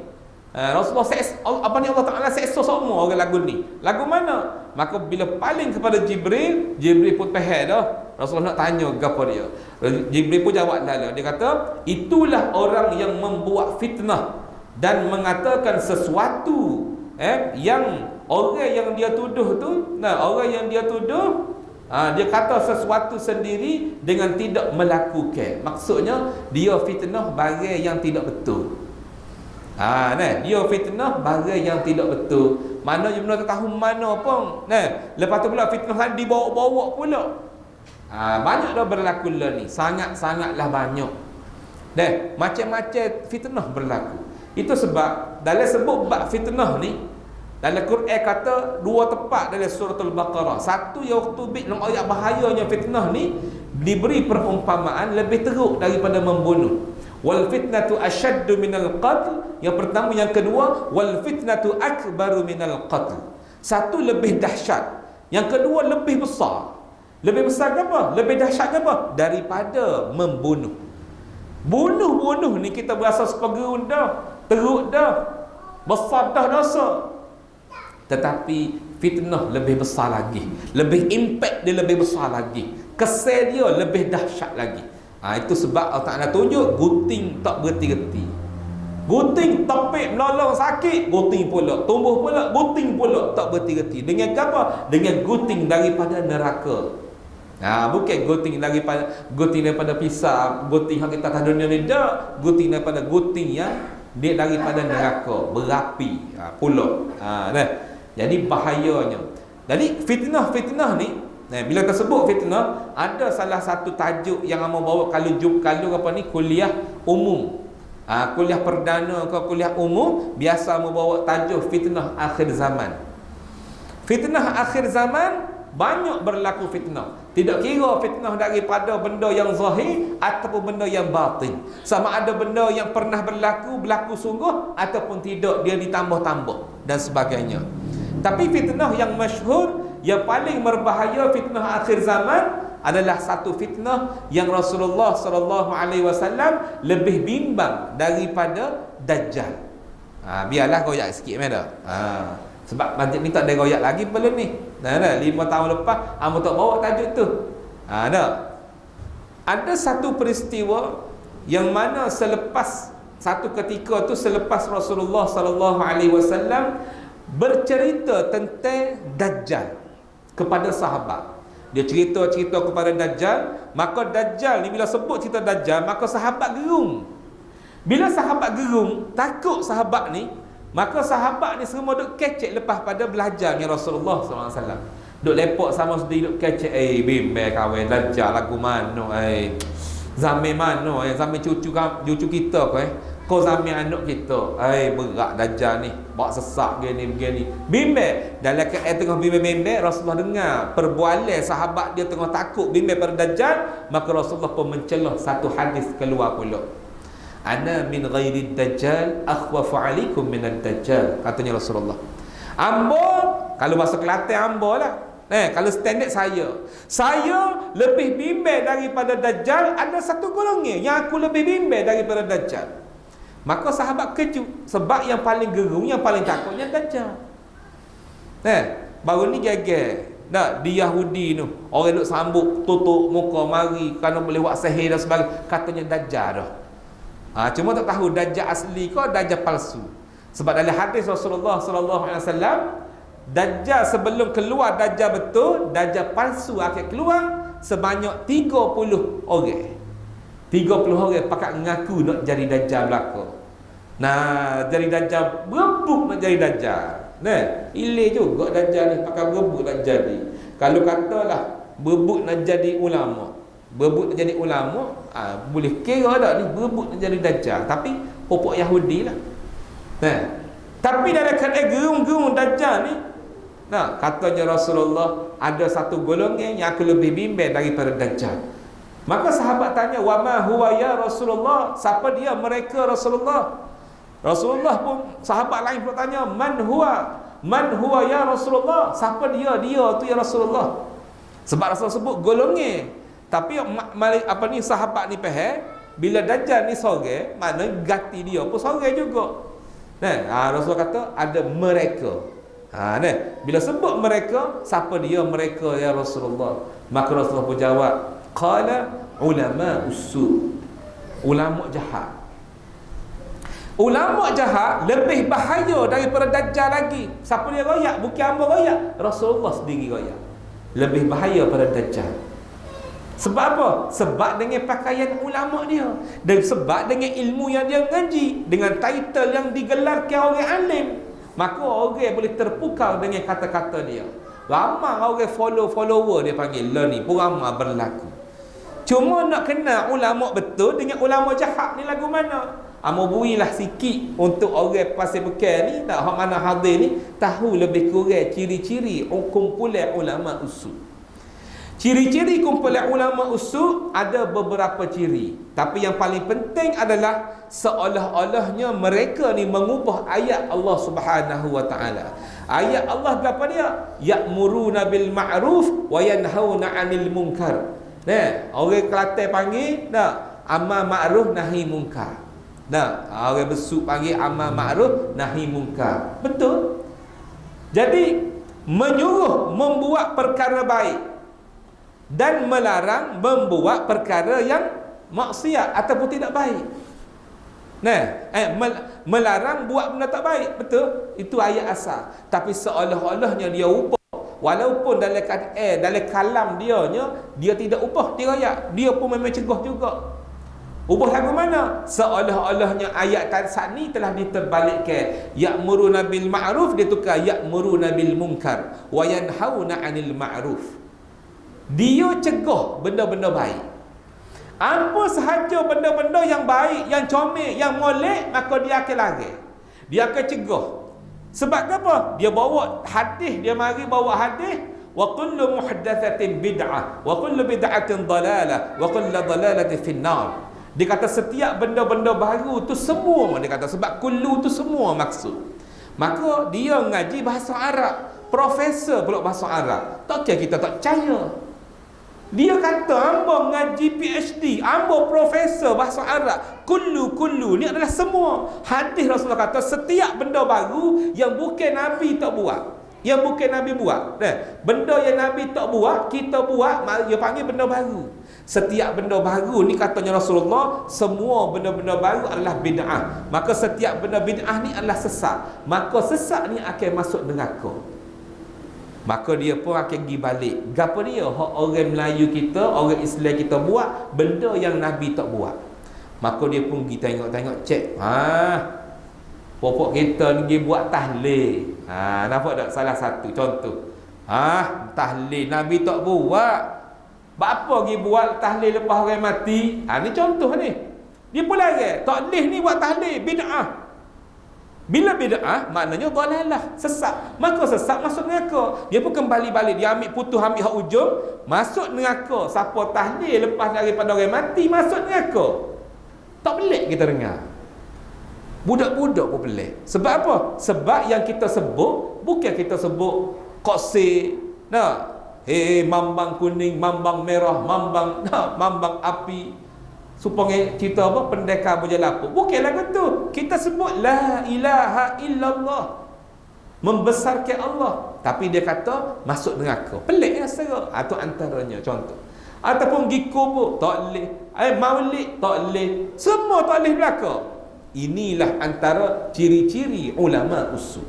Rasulullah Allah Ta'ala seksa semua orang lagu ni. Lagu mana? Maka bila paling kepada Jibril pun faham dah. Rasulullah nak tanya apa dia. Jibril pun jawab lah. Dia kata, itulah orang yang membuat fitnah dan mengatakan sesuatu yang orang yang dia tuduh tu, orang yang dia tuduh, dia kata sesuatu sendiri dengan tidak melakukan. Maksudnya dia fitnah barang yang tidak betul. Dia fitnah barang yang tidak betul. Mana je benda tahu mana pun. Lepas tu pula fitnah kan dibawa-bawa pula. Banyak dah berlaku lah ni. Sangat-sangatlah banyak. Macam-macam fitnah berlaku. Itu sebab dalam sebut bab fitnah ni, dalam Quran kata 2 tempat dalam surah Al-Baqarah. Satu yang waktu bit dalam ayat bahayanya fitnah ni diberi perumpamaan lebih teruk daripada membunuh. Wal fitnatu ashaddu minal qatl. Yang pertama, yang kedua, wal fitnatu akbaru minal qatl. Satu lebih dahsyat, yang kedua lebih besar. Lebih besar ke apa? Lebih dahsyat ke apa? Daripada membunuh. Bunuh ni kita berasa sepergerun dah, teruk dah. besar dah dosa. Tetapi fitnah lebih besar lagi, lebih impact dia lebih besar lagi, kesan dia lebih dahsyat lagi. Itu sebab Allah Ta'ala tunjuk gunting tak berhenti-henti. Gunting tepik menolong sakit, gunting pula tumbuh pula, gunting pula tak berhenti-henti. Dengan apa? Dengan gunting daripada neraka. Bukan gunting daripada pisau, gunting yang kita tahu dunia ni dak, gunting daripada gunting yang dia daripada neraka, berapi pula. Jadi bahayanya. Jadi fitnah ni, bila tersebut fitnah, ada salah satu tajuk yang amal bawa kalau apa ni, kuliah umum. Kuliah perdana ke kuliah umum, biasa membawa tajuk fitnah akhir zaman. Fitnah akhir zaman, banyak berlaku fitnah. Tidak kira fitnah daripada benda yang zahir ataupun benda yang batin. Sama ada benda yang pernah berlaku sungguh ataupun tidak, dia ditambah-tambah dan sebagainya. Tapi fitnah yang masyhur, yang paling berbahaya fitnah akhir zaman adalah satu fitnah yang Rasulullah SAW lebih bimbang daripada Dajjal. Biarlah goyak sikit mana. Sebab nanti ni tak ada goyak lagi belum ni. 5 tahun lepas hang tak bawa tajuk tu. Ada satu peristiwa yang mana satu ketika tu selepas Rasulullah SAW bercerita tentang Dajjal kepada sahabat. Dia cerita kepada Dajjal, maka Dajjal ni bila sebut cerita Dajjal, maka sahabat gerung. Bila sahabat gerung, takut sahabat ni, maka sahabat ni semua duk kecek lepas pada belajarnya Rasulullah SAW. Duk lepak sama sendiri, duk kecek, bimbel kawan Dajjal lagu mana, zaman mana, zaman cucu kita kau zaman anak kita, berat Dajjal ni, bawa sesak begini. Bimbel dalam keadaan tengah bimbel, Rasulullah dengar perbualan sahabat dia tengah takut bimbel pada Dajjal, maka Rasulullah pun mencelah satu hadis keluar pula. Ana min ghairi Dajjal akhwafu alaikum min ad-Dajjal, katanya Rasulullah. Ambo, kalau bahasa Kelantan ambo lah. Kalau standard saya lebih bimbel daripada Dajjal. Ada satu golongan yang aku lebih bimbel daripada Dajjal. Maka sahabat kejut, sebab yang paling gerung, yang paling takutnya Dajjal. Baru ni geger. Di Yahudi tu, orang duk sambut, tutup muka, mari kerana boleh buat sihir dan sebagainya, katanya Dajjal dah. Cuma tak tahu Dajjal asli ke Dajjal palsu. Sebab dalam hadis Rasulullah SAW, Dajjal sebelum keluar Dajjal betul, Dajjal palsu akan keluar sebanyak 30 orang. 30 orang pakat mengaku nak jadi Dajjal belaka. Jadi Dajjal berebut nak jadi Dajjal. Ilir juga Dajjal ni pakat berebut nak jadi. Kalau katalah berebut nak jadi ulama, boleh kira tak ni berebut nak jadi Dajjal, tapi pokok Yahudi lah. Tapi dalam keadaan gerung-gerung Dajjal ni, katanya Rasulullah, ada satu golongan yang aku lebih bimbang daripada Dajjal. Maka sahabat tanya, wa ma huwa ya Rasulullah, siapa dia mereka Rasulullah? Rasulullah pun, sahabat lain pun tanya, man huwa ya Rasulullah, siapa dia tu ya Rasulullah? Sebab Rasulullah sebut golongan. Tapi sahabat ni faham, bila Dajjal ni sore, mana gati dia pun sore juga. Rasulullah kata ada mereka. Bila sebut mereka, siapa dia mereka ya Rasulullah? Maka Rasulullah pun jawab, qala ulama usu, ulama jahat. Ulama jahat lebih bahaya daripada Dajjal lagi. Siapa dia royak? Bukan hamba royak, Rasulullah sendiri royak. Lebih bahaya pada Dajjal. Sebab apa? Sebab dengan pakaian ulama dia, dan sebab dengan ilmu yang dia ngaji, dengan title yang digelarkan orang alim, maka orang boleh terpukau dengan kata-kata dia. Ramai orang follower dia panggil lah ni pun ramai berlaku. Cuma nak kenal ulama betul dengan ulama jahat ni lagu mana? Amo builah sikit untuk orang pasal bekal ni, tak hak mana hadir ni tahu lebih kurang ciri-ciri kumpulan ulama usul. Ciri-ciri kumpulan ulama usul ada beberapa ciri, tapi yang paling penting adalah seolah-olahnya mereka ni mengubah ayat Allah Subhanahu wa taala. Ayat Allah apa dia? Ya'muruna bil ma'ruf wa yanhauna 'anil munkar. Orang Kelantan panggil amal ma'ruf nahi munkar. Nah, orang besuk panggil amal ma'ruf nahi munkar. Betul. Jadi menyuruh membuat perkara baik dan melarang membuat perkara yang maksiat ataupun tidak baik. Nah, melarang buat benda tak baik. Betul. Itu ayat asal. Tapi seolah-olahnya dia upah. Walaupun dalam kalam dia tidak upah dia raya. Dia pun memang cegah juga. Ubah lagu mana? Seolah-olahnya ayat saat ni telah diterbalikkan. Ya'muruna bil ma'ruf dia tukar ya'muruna bil munkar wa yanhauna 'anil ma'ruf. Dia cegah benda-benda baik. Apa sahaja benda-benda yang baik, yang comel, yang molek, maka dia akan lari. Dia akan cegah. Sebab apa? Dia bawa hadis, dia mari bawa hadis wa kullu muhdatsatin bid'ah wa kullu bid'atin dalalah wa kullu dalalatin finnar. Dia kata setiap benda-benda baru tu semua, dia kata sebab kullu tu semua maksud. Maka dia ngaji bahasa Arab, profesor pula bahasa Arab. Tak kira kita tak percaya. Dia kata hamba ngaji PhD, hamba profesor bahasa Arab. Kullu ni adalah semua. Hadis Rasulullah kata setiap benda baru yang bukan Nabi tak buat, yang bukan Nabi buat. Benda yang Nabi tak buat, kita buat, dia panggil benda baru. Setiap benda baru ni katanya Rasulullah, semua benda-benda baru adalah bid'ah. Maka setiap benda bid'ah ni adalah sesat. Maka sesat ni akan masuk neraka. Maka dia pun akan pergi balik. Gapo dia? Hak orang Melayu kita, orang Islam kita buat benda yang Nabi tak buat. Maka dia pun pergi tengok-tengok, cek. Popok kita ni buat tahlil. Nampak tak salah satu contoh? Tahlil Nabi tak buat. Apa pergi buat tahlil lepas orang mati? Ni contoh ni. Dia pun lari. Tahlil ni buat tahlil bid'ah. Bila bid'ah maknanya dalalah, sesat. Maka sesat masuk neraka. Dia pun kembali balik, dia ambil putus, ambil hak ujung, masuk neraka. Siapa tahlil lepas daripada orang mati masuk neraka. Tak pelik kita dengar. Budak-budak pun pelik. Sebab apa? Sebab yang kita sebut bukan kita sebut qasir. Mambang kuning, mambang merah, mambang api. Supaya kita apa? Pendekar berjalan apa? Bukan lagu tu. Kita sebut la ilaha illallah, membesarkan Allah. Tapi dia kata masuk neraka. Pelik ya serah. Itu antaranya contoh. Ataupun pergi kubur tak boleh, maulid tak boleh, semua tak boleh belaka. Inilah antara ciri-ciri ulama usul.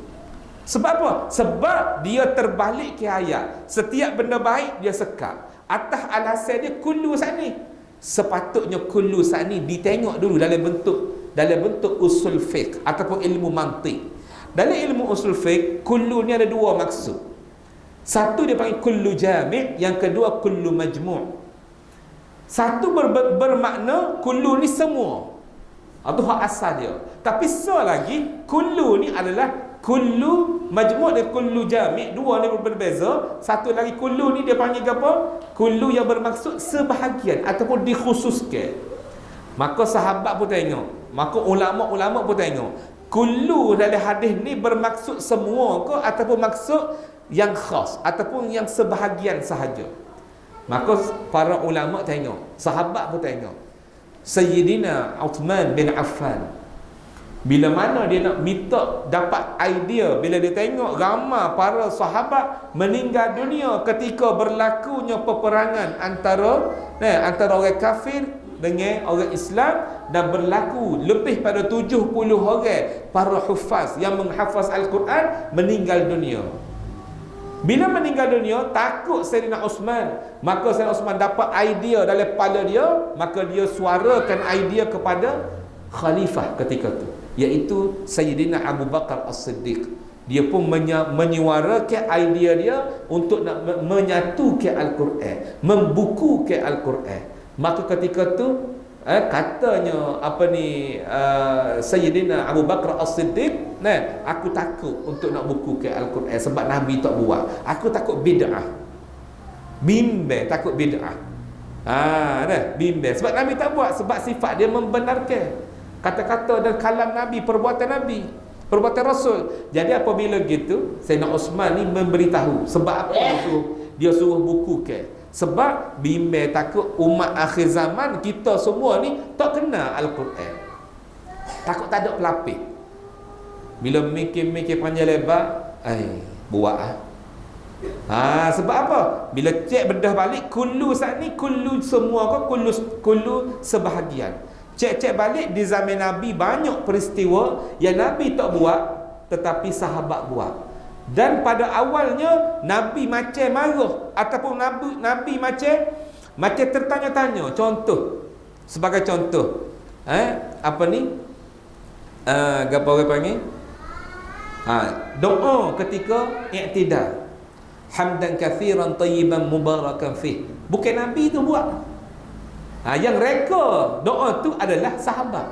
Sebab apa? Sebab dia terbalik ke ayat. Setiap benda baik dia sekat. Atas alasan dia kullu saat ni. Sepatutnya kullu saat ni ditengok dulu dalam bentuk usul fiqh ataupun ilmu mantiq. Dalam ilmu usul fiqh, kullu ni ada dua maksud. Satu dia panggil kullu jami', yang kedua kullu majmu'. Satu bermakna kullu ni semua. Itu hak asal dia. Tapi lagi kullu ni adalah kullu majmu' dan kullu jami', dua ni berbeza. Satu lagi kullu ni dia panggil apa? Kullu yang bermaksud sebahagian ataupun dikhususkan. Maka sahabat pun tengok, maka ulama-ulama pun tengok, kullu dalam hadis ni bermaksud semua ke ataupun maksud yang khas ataupun yang sebahagian sahaja. Maka para ulama tengok, sahabat pun tengok. Sayyidina Uthman bin Affan, bila mana dia nak minta dapat idea, bila dia tengok ramai para sahabat meninggal dunia ketika berlakunya peperangan antara orang kafir dengan orang Islam, dan berlaku lebih pada 70 orang para hufaz yang menghafaz Al-Quran meninggal dunia. Bila meninggal dunia, takut Sayyidina Uthman. Maka Sayyidina Uthman dapat idea dalam kepala dia, maka dia suarakan idea kepada khalifah ketika itu, iaitu Sayyidina Abu Bakar As-Siddiq. Dia pun menyuarakan idea dia untuk nak menyatukan Al-Quran, membukukan Al-Quran. Maka ketika tu katanya Sayyidina Abu Bakar As-Siddiq, aku takut untuk nak bukukan Al-Quran sebab Nabi tak buat. Aku takut bid'ah. Bimbang takut bid'ah. Bimbang sebab Nabi tak buat, sebab sifat dia membenarkan kata-kata dan kalam Nabi, perbuatan Nabi, perbuatan Rasul. Jadi apabila gitu, Sayyidina Uthman ni memberitahu. Sebab apa dia suruh bukukan? Sebab bimbang takut umat akhir zaman kita semua ni tak kenal Al-Quran. Takut tak ada pelapis. Bila mikir-mikir panjang lebar, buat sebab apa? Bila cek bedah balik, kullu saat ni, kullu semua ke kullu sebahagian. Cek-cek balik di zaman Nabi banyak peristiwa yang Nabi tak buat tetapi sahabat buat. Dan pada awalnya Nabi macam marah ataupun Nabi macam tertanya-tanya. Contoh, sebagai contoh, apa ni? Apa orang panggil? Doa ketika i'tidal. Hamdan kathiran tayyiban mubarakan fih. Bukan Nabi tu buat. Yang reka doa tu adalah sahabat.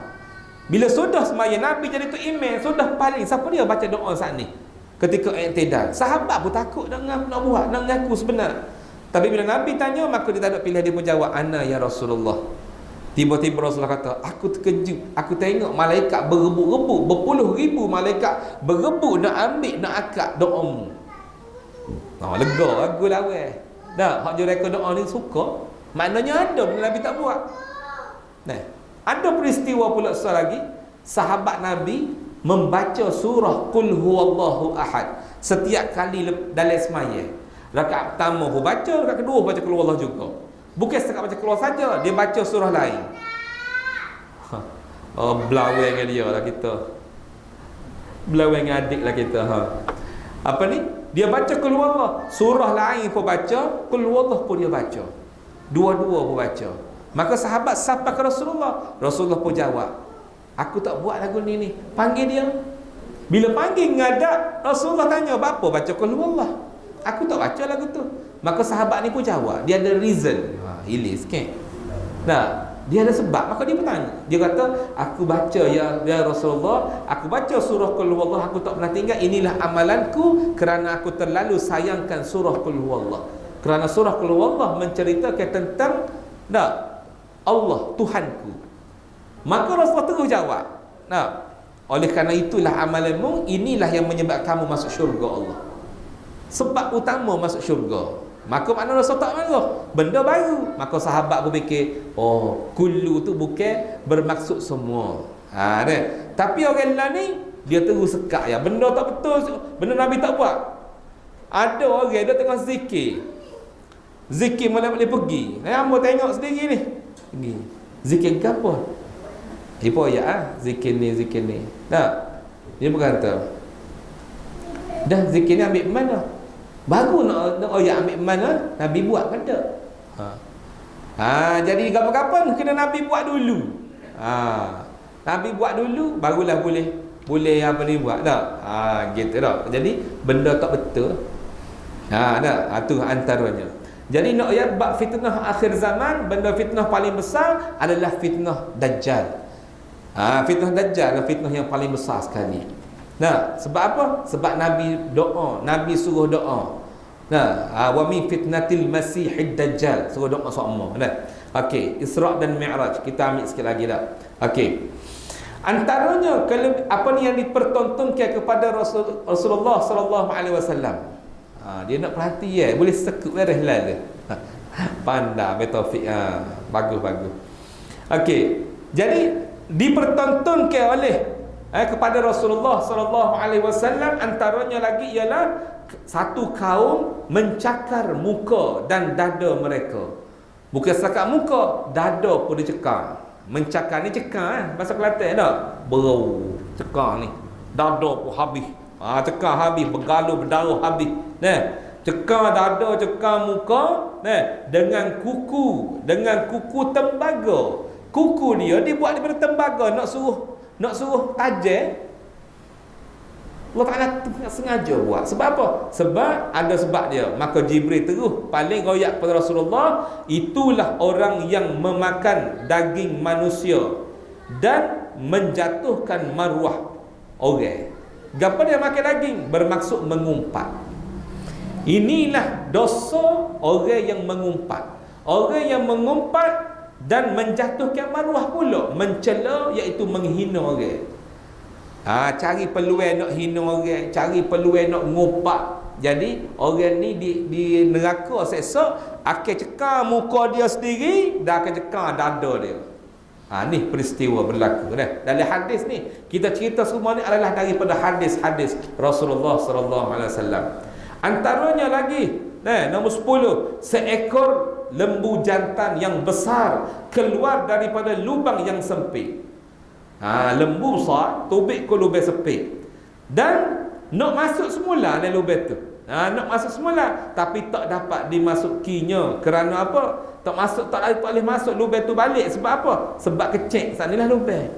Bila sudah semaya Nabi jadi tu imam, sudah paling siapa dia baca doa saat ni ketika i'tidal? Sahabat pun takut nak buat, nak ngaku sebenar. Tapi bila Nabi tanya, maka dia tak ada pilihan, dia pun jawab, ana ya Rasulullah. Tiba-tiba Rasulullah kata, aku terkejut, aku tengok malaikat berebut-rebut, berpuluh ribu malaikat berebut nak ambil, nak akad doamu. Lega aku lawan. Dah, hak jureka doa ni suka. Maknanya ada benda Nabi tak buat. Nah, ada peristiwa pula lagi, sahabat Nabi membaca surah Qul Huwallahu Ahad setiap kali dalam semaya. Rakaat pertama pun baca, rakaat kedua baca Qul Huwallahu juga. Bukan setakat baca keluar saja, dia baca surah lain. Belawang dengan dia lah kita. Belawang dengan adik lah kita. Apa ni? Dia baca Qul Huwallahu, surah lain pun baca, Qul Huwallahu pun dia baca. Dua-dua pun baca. Maka sahabat sampai ke Rasulullah. Rasulullah pun jawab, aku tak buat lagu ni. Panggil dia. Bila panggil ngadak, Rasulullah tanya, apa baca Qul Huwallahu? Aku tak baca lagu tu. Maka sahabat ni pun jawab, dia ada reason. Hilis sikit. Nah, dia ada sebab. Maka dia bertanya, dia kata, aku baca ya Rasulullah, aku baca surah Qul Huwallahu, aku tak pernah tinggal. Inilah amalanku kerana aku terlalu sayangkan surah Qul Huwallahu. Kerana surah Qul Huwallahu menceritakan tentang Allah Tuhanku. Maka Rasulullah terus jawab, oleh kerana itulah amalanmu, inilah yang menyebabkan kamu masuk syurga Allah. Sebab utama masuk syurga. Maka makna Rasul tak marah, benda baru. Maka sahabat berfikir, kullu tu bukan bermaksud semua. Tapi orang lain ni dia terus sekat ya, benda tak betul, benda Nabi tak buat. Ada orang dia tengah zikir malam boleh pergi. Hamba tengok sendiri ni. Zikir ke apa? Zikir ni. Dia berkata, dah zikir ni ambil mana? Baru nak ambil mana? Nabi buat kan tak? Jadi kapan-kapan kena Nabi buat dulu. Nabi buat dulu barulah boleh apa ni buat dah. Gitu dah. Jadi benda tak betul. Tu antaranya. Jadi nak bab fitnah akhir zaman, benda fitnah paling besar adalah fitnah Dajjal. Fitnah Dajjal adalah fitnah yang paling besar sekali. Sebab apa? Sebab Nabi suruh doa. Wa min fitnatil masihid dajjal, suruh doa sama. Okey, Isra dan Mi'raj kita ambil sikit lagi dah. Okey. Antaranya apa ni yang dipertontonkan kepada Rasulullah sallallahu alaihi wasallam. Dia nak perhati boleh sekut beres lah dia. Pandai Taufik. Bagus. Okey. Jadi dipertontonkan oleh kepada Rasulullah sallallahu alaihi wasallam, antaranya lagi ialah satu kaum mencakar muka dan dada mereka. Bukan setakat muka, dada pun dicekar. Mencakar ni cekar bahasa Kelantan tak? Berau cekar ni. Dada pun habis. Cekar habis, bergaluh berdarah habis. Cekar dada, cekar muka, dengan kuku tembaga. Kuku dia dibuat daripada tembaga, nak suruh tajam. Allah Ta'ala sengaja buat. Sebab apa? Sebab ada sebab dia. Maka Jibril terus paling royak kepada Rasulullah, itulah orang yang memakan daging manusia dan menjatuhkan maruah orang. Gapa dia makan daging? Bermaksud mengumpat. Inilah dosa orang yang mengumpat. Orang yang mengumpat dan menjatuhkan maruah pula, mencela, iaitu menghina orang. Cari peluang nak hina orang, cari peluang nak ngumpat. Jadi orang ni di neraka seksa akan cekar muka dia sendiri dan akan cekar dada dia. Ni peristiwa berlaku dari hadis ni. Kita cerita semua ni adalah daripada hadis-hadis Rasulullah sallallahu alaihi wasallam. Antaranya lagi nombor 10, seekor lembu jantan yang besar keluar daripada lubang yang sempit. Lembu besar tubik ke lubang sempit dan nak masuk semula dalam lubang tu. Nak masuk semula tapi tak dapat dimasukinya. Kerana apa? Tak boleh masuk lubang tu balik. Sebab apa? Sebab kecil. Sanilah lubang.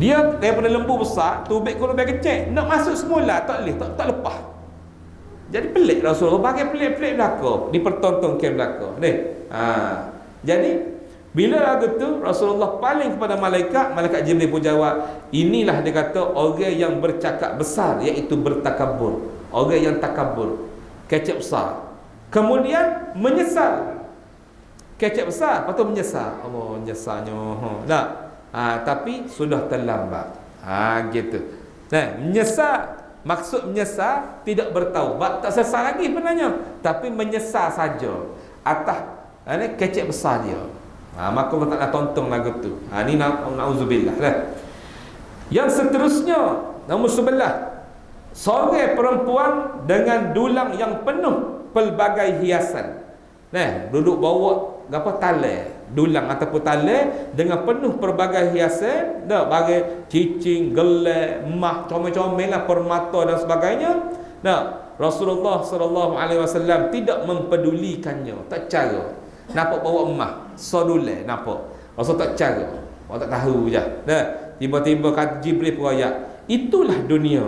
Dia daripada lembu besar tubik ke lubang kecil, nak masuk semula tak boleh, tak lepas. Jadi pelik Rasulullah bagi pelik-pelik belaka, dipertontonkan belaka. Jadi bila lagu tu Rasulullah paling kepada malaikat Jibril pun jawab, inilah dia kata orang yang bercakap besar, iaitu bertakabur. Orang yang takabur, kecek besar, kemudian menyesal. Kecek besar, lepas tu menyesal. Allah, menyesalnya tapi sudah terlambat. Gitu. Menyesal, maksud menyesal tidak bertaubat, tak sesal lagi sebenarnya, tapi menyesal saja atas kecek besar dia. Maka Allah Ta'ala tonton lagu tu. Ni na'udzubillah. Yang seterusnya nombor 11, seorang perempuan dengan dulang yang penuh pelbagai hiasan. Duduk bawa tali, dulang ataupun tali dengan penuh pelbagai hiasan, bagai cincin, gelar, emas, comel-comel lah, permata dan sebagainya. Rasulullah sallallahu alaihi wasallam tidak mempedulikannya, tak cara. Nampak bawa emas, sodule nampak. Rasul tak cara. Orang tak tahu je. Tiba-tiba kata Jibril peraya, itulah dunia.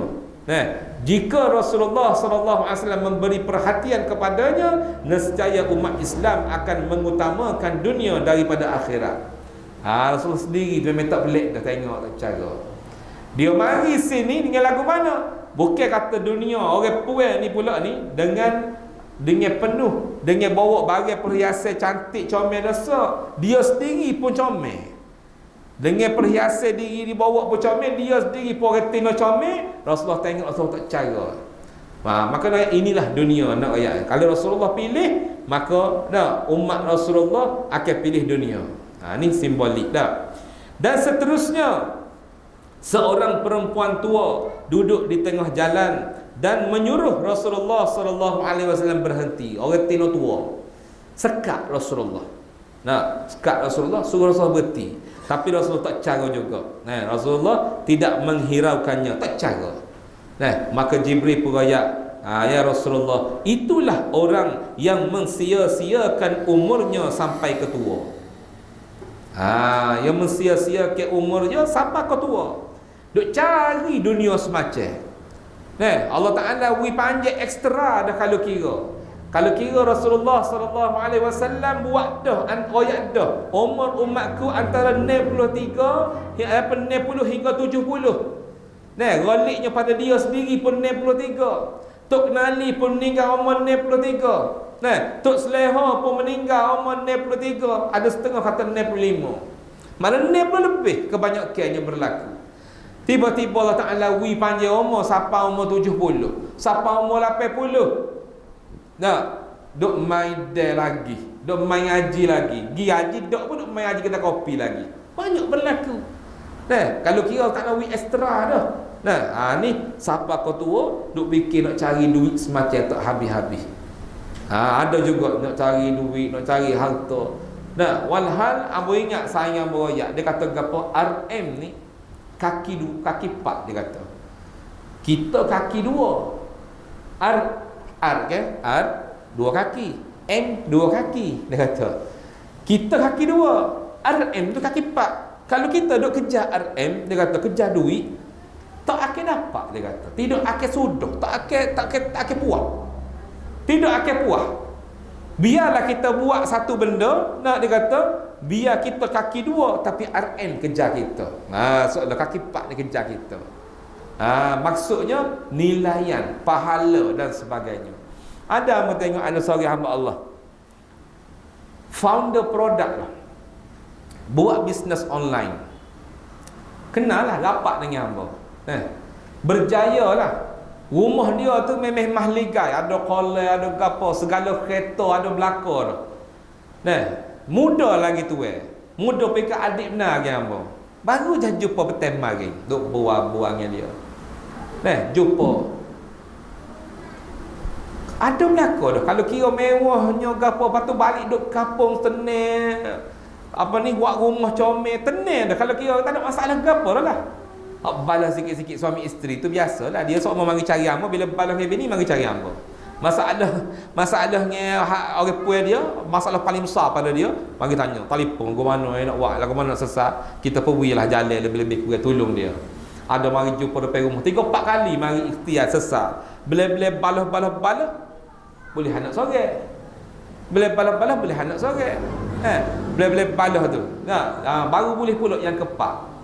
Jika Rasulullah sallallahu alaihi wasallam memberi perhatian kepadanya, nescaya umat Islam akan mengutamakan dunia daripada akhirat. Rasul sendiri dia minta pelik dah tengok tak cara. Dia mari sini dengan lagu mana? Bukan kata dunia, orang puan ni pula ni dengan penuh, dengan bawa barang perhiasan cantik comel rasa, dia sendiri pun comel. Dengan perhiasan diri dibawa pun comel, dia sendiri pun orang tengok comel. Rasulullah tengok, Rasulullah tak cara. Maka inilah dunia nak ayat. Kalau Rasulullah pilih, maka umat Rasulullah akan pilih dunia. Ini simbolik dah. Dan seterusnya, seorang perempuan tua duduk di tengah jalan dan menyuruh Rasulullah sallallahu alaihi wasallam berhenti. Orang tino tua sekat Rasulullah. Sekat Rasulullah, suruh Rasulullah berhenti. Tapi Rasulullah tak cara juga. Rasulullah tidak menghiraukannya, tak cara. Maka Jibril peraya, ya Rasulullah, itulah orang yang mensia-siakan umurnya sampai ke tua. Yang mensia-siakan umurnya sampai ke tua. Duk cari dunia semacam. Allah Ta'ala wi panjang ekstra dah kalau kira. Kalau kira Rasulullah sallallahu alaihi wasallam buat dah ayat dah. Umur umatku antara 63 hingga 70. Galiknya pada dia sendiri pun 63. Tok Nali pun meninggal umur 63. Tok Seleha pun meninggal umur 63. Ada setengah kata 65. Mana 60 lebih kebanyakannya berlaku. Tiba-tiba Allah Ta'ala wi panjang umur siapa umur 70, siapa umur 80. Duk main dah lagi, duk main haji lagi. Gi haji duk pun duk main haji kedai kopi lagi. Banyak berlaku. Kalau kira tak nak extra dah. Ni siapa kau tua duk fikir nak cari duit semacam tak habis-habis. Ada juga nak cari duit, nak cari harta. Walhal abu ingat saya yang beroyak, dia kata gapo RM ni kaki empat dia kata. Kita kaki dua. R dua kaki, M dua kaki dia kata. Kita kaki dua, RM tu kaki empat. Kalau kita duk kejar RM, dia kata kejar duit, tak akan dapat dia kata. Tidak akan sudah, tak akan puas. Tidak akan puas. Biarlah kita buat satu benda, dia kata biar kita kaki dua tapi RM kejar kita. Soalnya kaki empat dia kejar kita. Maksudnya nilaian, pahala dan sebagainya. Ada yang tengok ada seorang hamba Allah, founder produk lah, buat bisnes online, kenal lah, rapat dengan hamba, berjaya lah. Rumah dia tu memang mahligai, ada kolam, ada apa, segala kereta ada belakang. Muda lagi tu mudah pergi adik benar ke hamba. Baru je jumpa petang mari, duk buang-buang dengan dia. Jumpa. Ada belaka dah. Kalau kira mewahnya gapo, lepas tu balik duk kampung tenang. Apa ni, buat rumah comel, tenang dah. Kalau kira tak ada masalah gapo dah lah. Balas sikit-sikit suami isteri tu biasalah. Dia seorang mari cari hamba, bila balas dengan bini mari cari hamba. Masalahnya orang puan dia, masalah paling besar pada dia, mari tanya, telefon ke mana nak buat lah, ke mana sesat, kita pergilah jalan lebih-lebih kurang tolong dia. Ada mari jumpa depan rumah 3-4 kali mari ikhtiar sesat. Bila balas boleh anak sorang. Bila balas boleh anak sorang. Bila balas tu. Baru boleh pula yang keempat.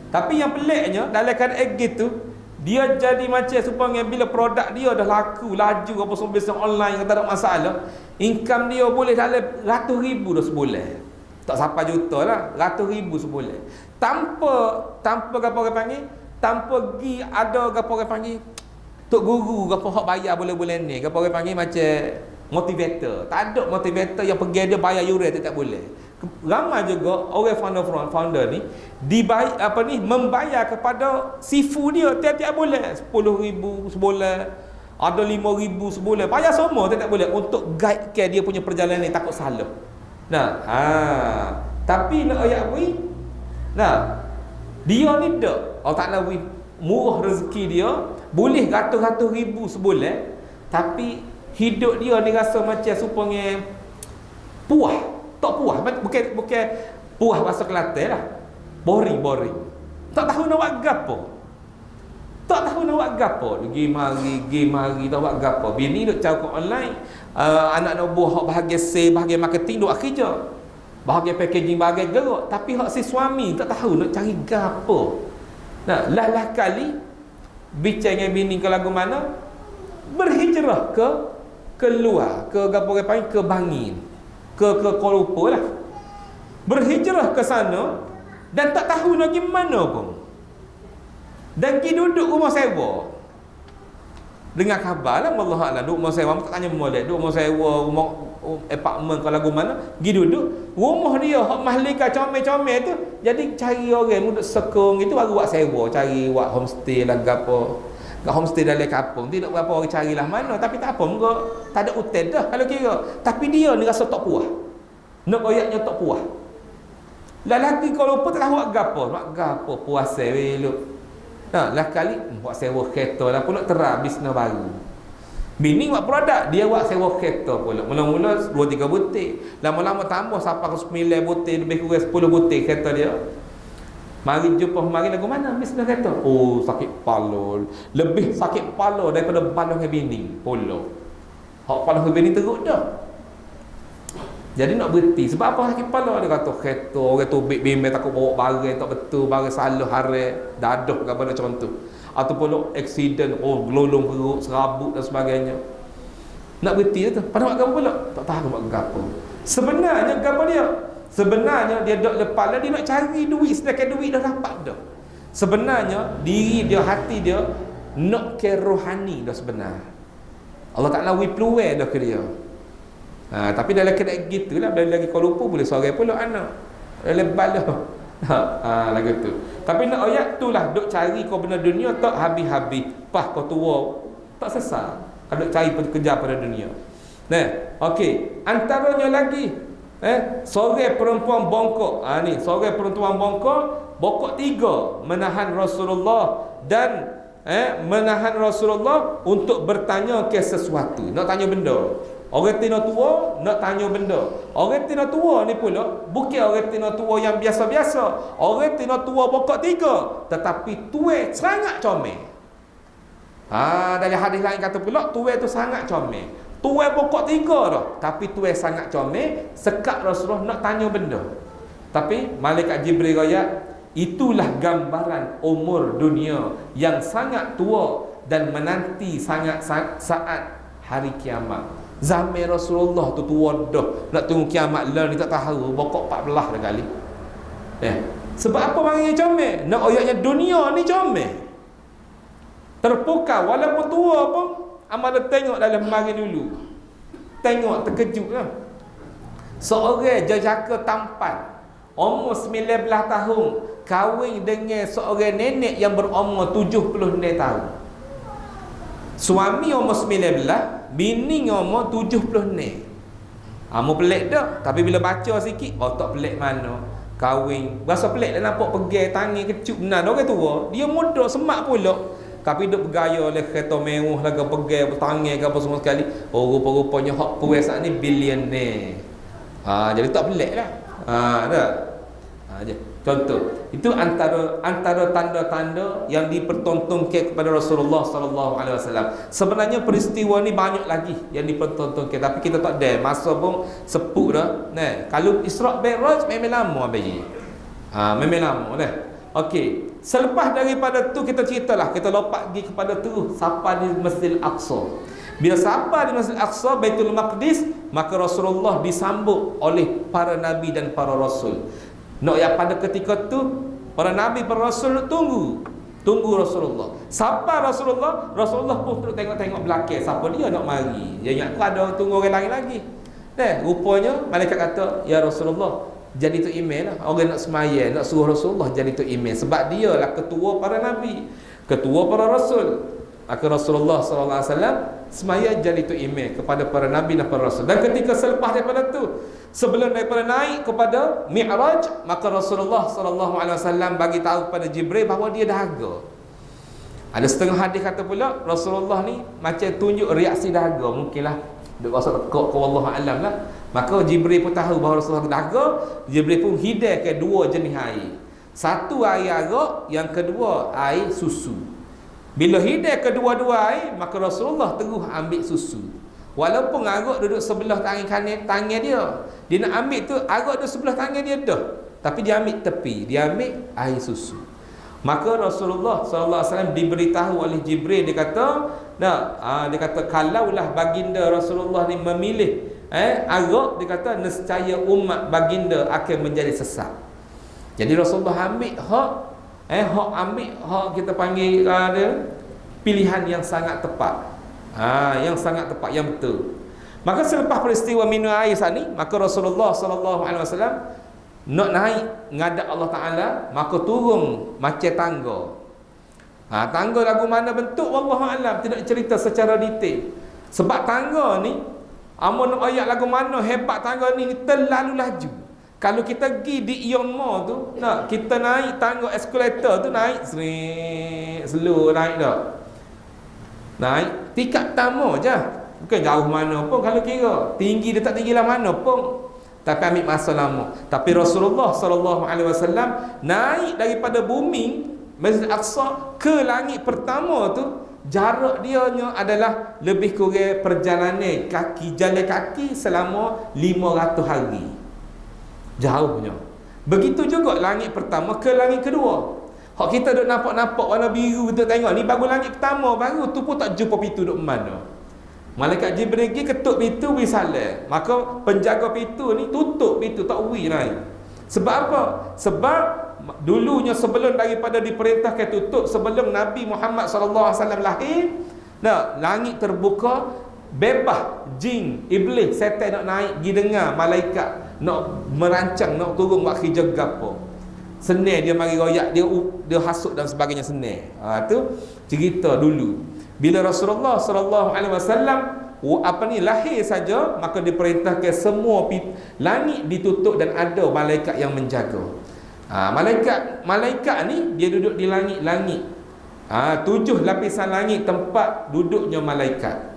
Tapi yang peliknya dalam keadaan gitu, dia jadi macam supaya bila produk dia dah laku, laju apa semua bisnes online, tak ada masalah, income dia boleh dalam ratus ribu dah sebulan. Tak sampai juta lah, ratus ribu sebulan. Tanpa apa orang panggil, tanpa pergi ada apa orang panggil tok guru apa hak bayar bulan-bulan ni, apa orang panggil macam motivator. Tak ada motivator yang pergi dia bayar yuran tak boleh. Ramai juga orang founder ni membayar kepada sifu dia tiap-tiap bulan 10,000 sebulan, ada 5,000 sebulan, bayar semua tak boleh untuk guide ke dia punya perjalanan ni, takut salah. Tapi nak ayat bui, dia ni tak Allah Ta'ala murah rezeki dia, boleh ratus-ratus ribu sebulan, tapi hidup dia ni rasa macam supaya puas. Tak puas, bukan puas bahasa Kelantan lah. Boring. Tak tahu nak buat gapo. Pergi mari tak buat gapo. Bini duk cari online, anak nak buah hak bahagian sales, bahagian marketing duk kerja. Bahagian packaging, bahagian gerak, tapi hak si suami tak tahu nak cari gapo. Lah kali bincang dengan bini ke lagu mana, berhijrah ke luar, ke gapo ke Bangin. Ke Kuala Lumpur lah, berhijrah ke sana dan tak tahu nak pergi mana pun, dan pergi duduk rumah sewa. Dengar khabar lah Allah Alam, duduk rumah sewa, tak tanya molek, duduk rumah sewa, rumah apartment ke lagu mana, pergi duduk rumah dia hak mahlika comel-comel tu, jadi cari orang duduk sekong itu baru buat sewa, cari buat homestay lah gapo. Kat homestay dalam kampung tidak berapa orang carilah mana, tapi tak apa, enggak tak ada hotel dah kalau kira. Tapi dia ni rasa tak puas, nak koyaknya tak puas. Lelaki kalau pun tak tahu buat gapo puasa elok. Lah kali buat sewa kereta lah pula, terang bisnes baru. Bini buat produk, dia buat sewa kereta pula. Mula-mula 2-3 butik, lama-lama tambah sampai ke 9 butik, lebih kurang 10 butik kereta dia. Mari jumpa lagu mana bisnes kereta. Oh, sakit kepala. Lebih sakit kepala daripada balas dengan bini polo. Hak balas dengan bini teruk dah. Jadi nak berhenti. Sebab apa sakit kepala? Dia kata kereta, orang tu bimbing takut bawa barang tak betul, barang salah haram, dadah ke apa macam tu. Ataupun aksiden, gelolong perut, serabut dan sebagainya. Nak berhenti tu. Pada buat apa pula? Tak tahu buat apa. Sebenarnya apa dia? Sebenarnya dia dok lepas lah, dia nak cari duit, sedangkan duit dah dapat dah. Sebenarnya diri dia, hati dia nak ke rohani dah sebenar. Allah Ta'ala peluang dah ke dia. Tapi dalam keadaan gitulah, bila lagi Kuala Lumpur boleh seorang pula anak. Lepas lah. Lagu tu. Tapi nak ayat tu lah, dok cari kau benda dunia tak habis-habis. Pas kau tua tak sesat. Kau dok cari kerja pada dunia. Okey, antaranya lagi seorang perempuan bongkok. Ni seorang perempuan bongkok 3 menahan Rasulullah dan menahan Rasulullah untuk bertanya ke sesuatu, nak tanya benda. Orang tina tua nak tanya benda. Orang tina tua ni pula bukan orang tina tua yang biasa-biasa. Orang tina tua bongkok 3, tetapi tua sangat comel. Dari hadis lain kata pula tua tu sangat comel. Tua pokok 3 dah, tapi tua sangat comel. Sekat Rasulullah nak tanya benda, tapi malaikat Jibril kata itulah gambaran umur dunia yang sangat tua dan menanti sangat saat hari kiamat. Zaman Rasulullah tu tua dah, nak tunggu kiamat lah ni tak tahu, pokok 14 dah kali. Sebab apa panggil comel? Nak ayatnya dunia ni comel, terpukau walaupun tua pun. Amal tengok dalam mari dulu, tengok terkejut lah. Seorang jejaka tampan, umur 19 tahun kahwin dengan seorang nenek yang berumur 70 tahun. Suami umur 19, bini umur 70. Mu pelik dah. Tapi bila baca sikit, tak pelik mana. Kahwin, rasa pelik dah nampak pegang tangan kecup benar orang tua. Dia muda semak pula. Tapi duk bergaya oleh kereta mewah lagi pegang bertangan ke apa semua sekali. Rupa-rupanya hak puasa ni billionaire. Jadi tak pelik lah. Ada. Contoh, itu antara tanda-tanda yang dipertontonkan kepada Rasulullah sallallahu alaihi wasallam. Sebenarnya peristiwa ni banyak lagi yang dipertontonkan, tapi kita tak ada masa pun sepuk dah. Nah, kalau Isra' Mi'raj memang lama bayi. Memang lama dah. Okey, selepas daripada tu kita ceritalah, kita lompat pergi kepada tu siapa di Masjidil Aqsa. Bila sampai di Masjid Aqsa, Baitul Maqdis, maka Rasulullah disambut oleh para nabi dan para rasul. Yang pada ketika tu para nabi, para rasul tunggu Rasulullah. Sampai Rasulullah pun terus tengok belakang, siapa dia nak mari. Dia ingat aku ada tunggu orang lain lagi. Rupanya malaikat kata, ya Rasulullah, jadi tu email lah. Orang nak semaya, nak suruh Rasulullah jadi tu email, sebab dia lah ketua para nabi, ketua para rasul. Maka Rasulullah SAW semaya jadi tu email kepada para nabi dan para rasul. Dan ketika selepas daripada tu, sebelum daripada naik kepada Mi'raj, maka Rasulullah SAW bagi tahu kepada Jibril bahawa dia dahaga. Ada setengah hadis kata pula Rasulullah ni macam tunjuk reaksi dahaga. Mungkinlah dia rasa tekak ke wallahu alam lah. Maka Jibril pun tahu bahawa Rasulullah dahaga. Jibril pun hidayahkan dua jenis air. Satu air arak, yang kedua air susu. Bila hidayah kedua-dua air, maka Rasulullah terus ambil susu. Walaupun arak duduk sebelah tangan dia. Dia nak ambil tu, arak duduk sebelah tangan dia dah. Tapi dia ambil tepi, dia ambil air susu. Maka Rasulullah SAW diberitahu oleh Jibril, dia kata, dia kata kalaulah baginda Rasulullah ni memilih arak, dia kata nescaya umat baginda akan menjadi sesat. Jadi Rasulullah ambil hak kita panggil dia pilihan yang sangat tepat. Yang sangat tepat, yang betul. Maka selepas peristiwa minum air ni, maka Rasulullah SAW nak naik ngadap Allah Ta'ala, maka turun macam tangga. Tangga lagu mana bentuk wallahu alam, tidak cerita secara detail. Sebab tangga ni, amun ayat lagu mana hebat tangga ni terlalu laju. Kalau kita pergi di Ion Mall tu, kita naik tangga eskalator tu, naik slow naik dah. Naik tingkat pertama je, bukan jauh mana pun kalau kira. Tinggi dia tak tinggi lah mana pun, tapi ambil masa lama. Tapi Rasulullah SAW naik daripada bumi Masjid Aqsa ke langit pertama tu, jarak dia adalah lebih kurang perjalanan jalan kaki selama 500 hari. Jauhnya. Begitu juga langit pertama ke langit kedua. Hak kita duk nampak-nampak warna biru, kita tengok ni baru langit pertama, baru tu pun tak jumpa pintu duk mana. Malaikat Jibril pergi ketuk pintu bisalah. Maka penjaga pintu ni tutup pintu, tak ui naik. Sebab apa? Sebab dulunya sebelum daripada diperintahkan tutup, sebelum Nabi Muhammad SAW lahir, langit terbuka, bebas jin, iblis, setan nak naik pergi dengar malaikat nak merancang nak turun buat kerja gapo. Senang dia mari royak, dia hasut dan sebagainya, senang. Tu cerita dulu. Bila Rasulullah SAW lahir saja, maka diperintahkan semua langit ditutup dan ada malaikat yang menjaga. Malaikat ni dia duduk di langit-langit. 7 lapisan langit tempat duduknya malaikat.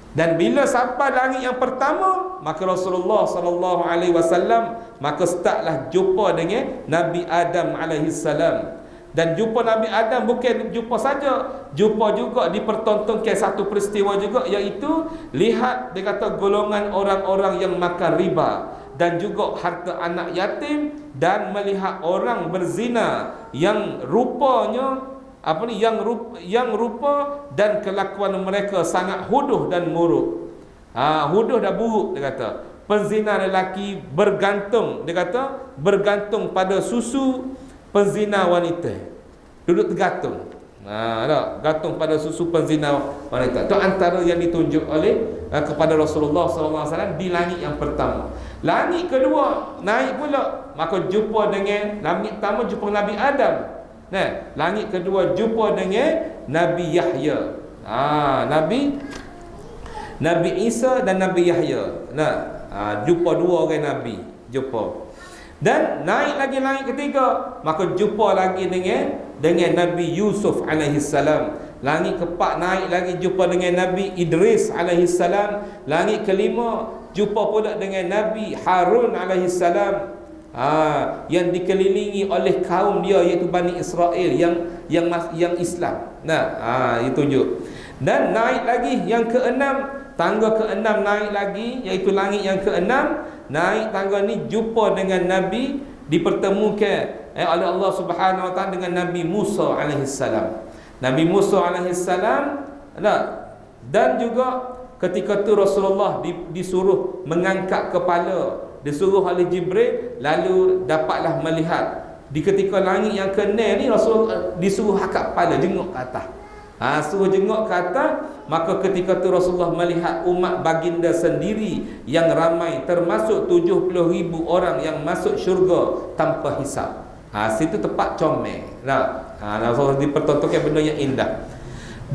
Dan bila sampai langit yang pertama, maka Rasulullah SAW maka startlah jumpa dengan Nabi Adam alaihissalam. Dan jumpa Nabi Adam bukan jumpa saja, jumpa juga dipertontonkan satu peristiwa juga, iaitu lihat dia kata golongan orang-orang yang makan riba dan juga harta anak yatim, dan melihat orang berzina yang rupanya yang rupa dan kelakuan mereka sangat huduh dan muruk. Huduh dan buruk, dia kata. Penzina lelaki bergantung, dia kata bergantung pada susu penzina wanita. Duduk tergantung. Gantung pada susu penzina wanita. Itu antara yang ditunjuk oleh kepada Rasulullah SAW di langit yang pertama. Langit kedua naik pula, maka jumpa dengan langit pertama jumpa Nabi Adam. Nah, langit kedua jumpa dengan Nabi Yahya. Nabi Isa dan Nabi Yahya. Jumpa dua orang Nabi, jumpa. Dan naik lagi langit ketiga, maka jumpa lagi dengan Nabi Yusuf alaihi salam. Langit keempat naik lagi jumpa dengan Nabi Idris alaihi salam. Langit kelima jumpa pula dengan Nabi Harun alaihi salam. Yang dikelilingi oleh kaum dia iaitu Bani Israel yang Islam. Itu je. Dan naik lagi yang keenam, tangga keenam naik lagi, iaitu langit yang keenam. Naik tangga ni jumpa dengan Nabi, dipertemukan oleh Allah Subhanahu Wa Taala dengan Nabi Musa alaihi salam. Nabi Musa alaihi salam, dan juga ketika tu Rasulullah disuruh mengangkat kepala, disuruh oleh Jibril, lalu dapatlah melihat. Di ketika langit yang keenam ni Rasulullah disuruh angkat kepala, jenguk ke atas. Suruh jenguk ke atas, maka ketika tu Rasulullah melihat umat baginda sendiri yang ramai, termasuk 70,000 orang yang masuk syurga tanpa hisab. Situ tempat comel. Rasulullah dipertontonkan benda yang indah.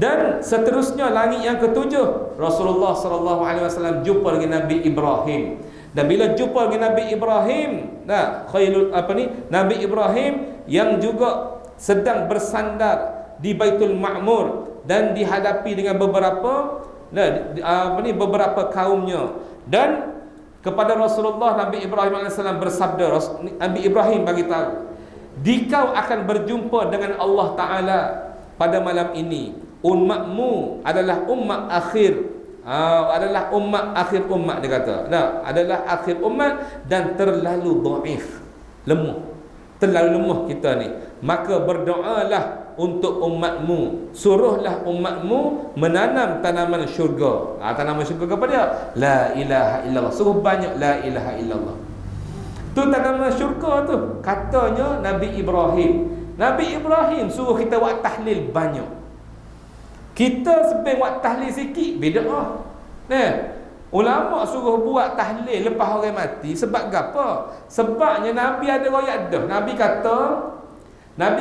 Dan seterusnya langit yang ketujuh, Rasulullah SAW jumpa dengan Nabi Ibrahim. Dan bila jumpa dengan Nabi Ibrahim, Nabi Ibrahim yang juga sedang bersandar di Baitul Ma'mur dan dihadapi dengan beberapa kaumnya. Dan kepada Rasulullah, Nabi Ibrahim AS bersabda, Nabi Ibrahim bagi tahu, dikau akan berjumpa dengan Allah Ta'ala pada malam ini. Umatmu adalah umat akhir, adalah umat akhir umat, dia kata. Adalah akhir umat dan terlalu dhaif, lemah, terlalu lemah kita ni. Maka berdoalah untuk umatmu, suruhlah umatmu menanam tanaman syurga. Tanaman syurga kepada dia, la ilaha illallah. Suruh banyak la ilaha illallah. Tu tanaman syurga tu, katanya Nabi Ibrahim. Nabi Ibrahim suruh kita buat tahlil banyak. Kita sebab buat tahlil sikit, bid'ah. Ulama suruh buat tahlil lepas orang mati. Sebab apa? Sebabnya Nabi ada riwayat dah. Nabi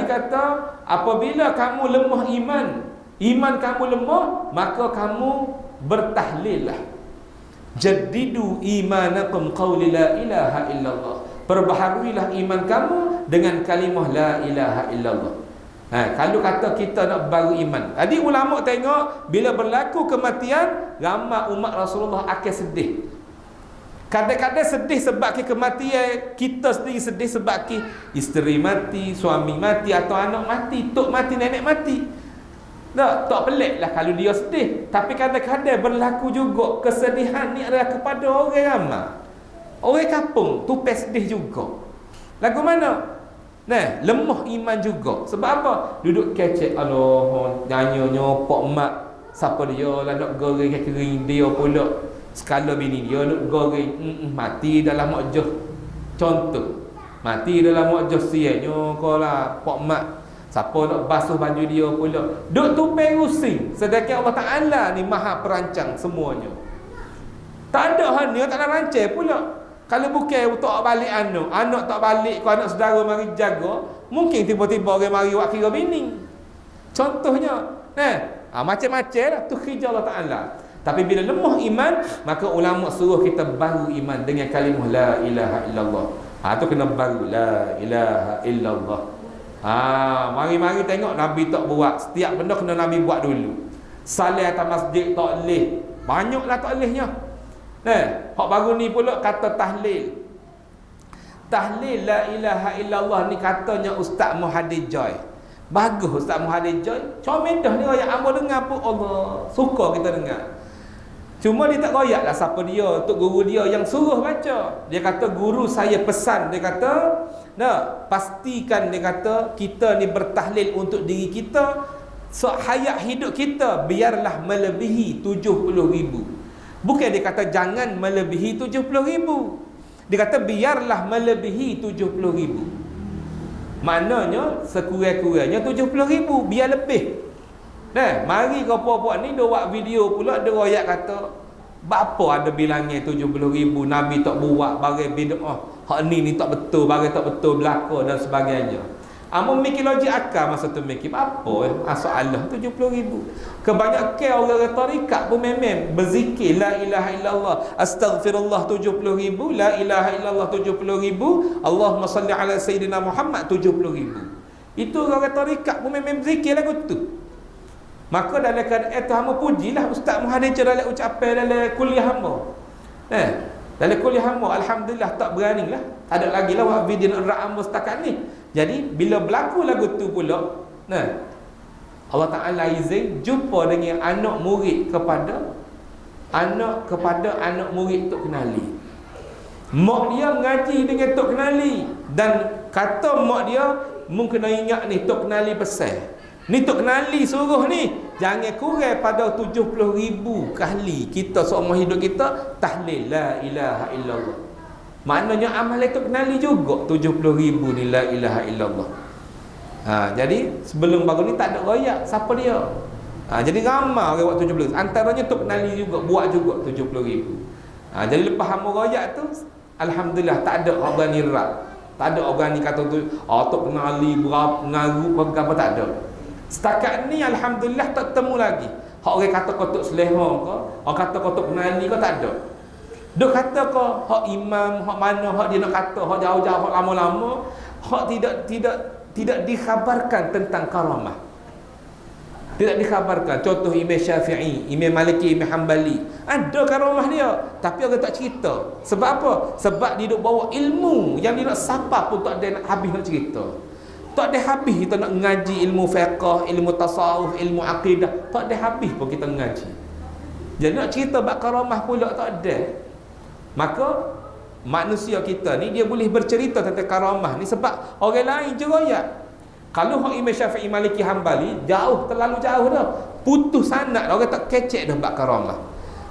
kata, apabila kamu lemah iman kamu lemah, maka kamu bertahlillah. Jaddidu imanakum qawli la ilaha illallah. Perbaharuilah iman kamu dengan kalimah la ilaha illallah. Kalau kata kita nak baru iman. Jadi ulama tengok bila berlaku kematian, ramai umat Rasulullah akan sedih. Kadang-kadang sedih sebab kematian, kita sendiri sedih sebab isteri mati, suami mati, atau anak mati, tok mati, nenek mati. Tak pelik lah kalau dia sedih. Tapi kadang-kadang berlaku juga kesedihan ni adalah kepada orang ramai. Orang kampung tu sedih juga. Lagu mana? Lemah iman juga. Sebab apa? Duduk kecek, Allah, nyanyi pok mak, siapa dia lah nak goreng kering dia pula. Sekala bini dia nak goreng, mati dalam mukjah. Contoh, mati dalam mukjah sianya kau lah pok mak. Siapa nak basuh baju dia pula. Duk tupai rusing. Sedangkan Allah Ta'ala ni maha perancang semuanya. Tak ada hal ni, tak ada rancang pula. Kalau bukan tak balik anak tak balik, kau anak saudara mari jaga, mungkin tiba-tiba orang mari buat kira bini. Contohnya, macam-macam lah tu kerja Allah Ta'ala. Tapi bila lemah iman, maka ulama suruh kita baru iman dengan kalimah la ilaha illallah. Tu kena baru la ilaha illallah. Mari-mari tengok Nabi tak buat. Setiap benda kena Nabi buat dulu. Salat atas masjid tak boleh. Banyaklah tak bolehnya. Hak baru ni pula kata tahlil. Tahlil la ilaha illallah ni katanya Ustaz Muhaddir Joy. Bagus Ustaz Muhaddir Joy. Comel dah ni ayat hamba dengar pun Allah. Suka kita dengar. Cuma dia tak royak lah siapa dia, untuk guru dia yang suruh baca. Dia kata guru saya pesan, dia kata, pastikan, dia kata kita ni bertahlil untuk diri kita, hayat hidup kita biarlah melebihi 70,000. Bukan dia kata jangan melebihi 70,000. Dia kata biarlah melebihi 70,000. Maknanya sekurang-kurangnya 70,000, biar lebih. Mari kau puak-puak ni dia buat video pula, dia royak kata, bapa ada bilangnya 70,000, Nabi tak buat barang bid'ah. hak ni tak betul, barang tak betul berlaku dan sebagainya. Amun mikir logik akal masa tu mikir apa soalan 70,000. Kebanyakan orang tarikat pun memang berzikir la ilaha illallah, astaghfirullah 70,000, la ilaha illallah 70,000, Allahumma salli ala sayyidina Muhammad 70,000. Itu orang tarikat pun memang berzikir lagu tu. Maka dalam keadaan itu hamba pujilah Ustaz Muhadjir dalam ucapan dalam kuliah hamba. Dalam kuliah hamba alhamdulillah tak beranilah. Tak ada lagi lah buat video nak rak hamba setakat ni. Jadi bila berlaku lagu tu pula, Allah Ta'ala izin jumpa dengan anak murid kepada anak murid Tok Kenali. Mak dia mengaji dengan Tok Kenali dan kata mak dia mungkin kena ingat ni Tok Kenali pesan. Ni Tok Kenali suruh ni jangan kurang pada 70,000 kali kita seumur hidup kita tahlil la ilaha illallah. Maknanya amal Tok Kenali juga 70,000 ni la ilaha illallah. Jadi sebelum baru ni tak ada royak siapa dia. Jadi ramai orang buat 70,000. Antaranya Tok Kenali juga buat juga 70,000. Jadi lepas hamba royak tu alhamdulillah tak ada orang ni rak. Tak ada orang ni kata tu Tok Kenali berapa ngaru apa tak ada. Setakat ni alhamdulillah tak temu lagi. Hak orang kata kau Tok Selehong ke, orang kata kau Tok Kenali ke tak ada. Dok kata kau hak imam, hak mana hak dia nak kata, hak jauh-jauh, hak lama-lama, hak tidak dikhabarkan tentang karamah. Tidak dikhabarkan. Contoh Imam Syafi'i, Imam Maliki, Imam Hanbali, ada karamah dia, tapi orang tak cerita. Sebab apa? Sebab dia duk bawa ilmu yang dia nak sapa pun tak ada nak habis nak cerita. Tak ada habis kita nak ngaji ilmu fiqh, ilmu tasawuf, ilmu akidah, tak ada habis pun kita ngaji. Jadi nak cerita bab karamah pula tak ada. Maka manusia kita ni dia boleh bercerita tentang karamah ni sebab orang lain je royak. Kalau hak Imam Syafi'i, Maliki, Hanbali jauh, terlalu jauh dah. Putus sanad orang tak kecek dah bab karamah.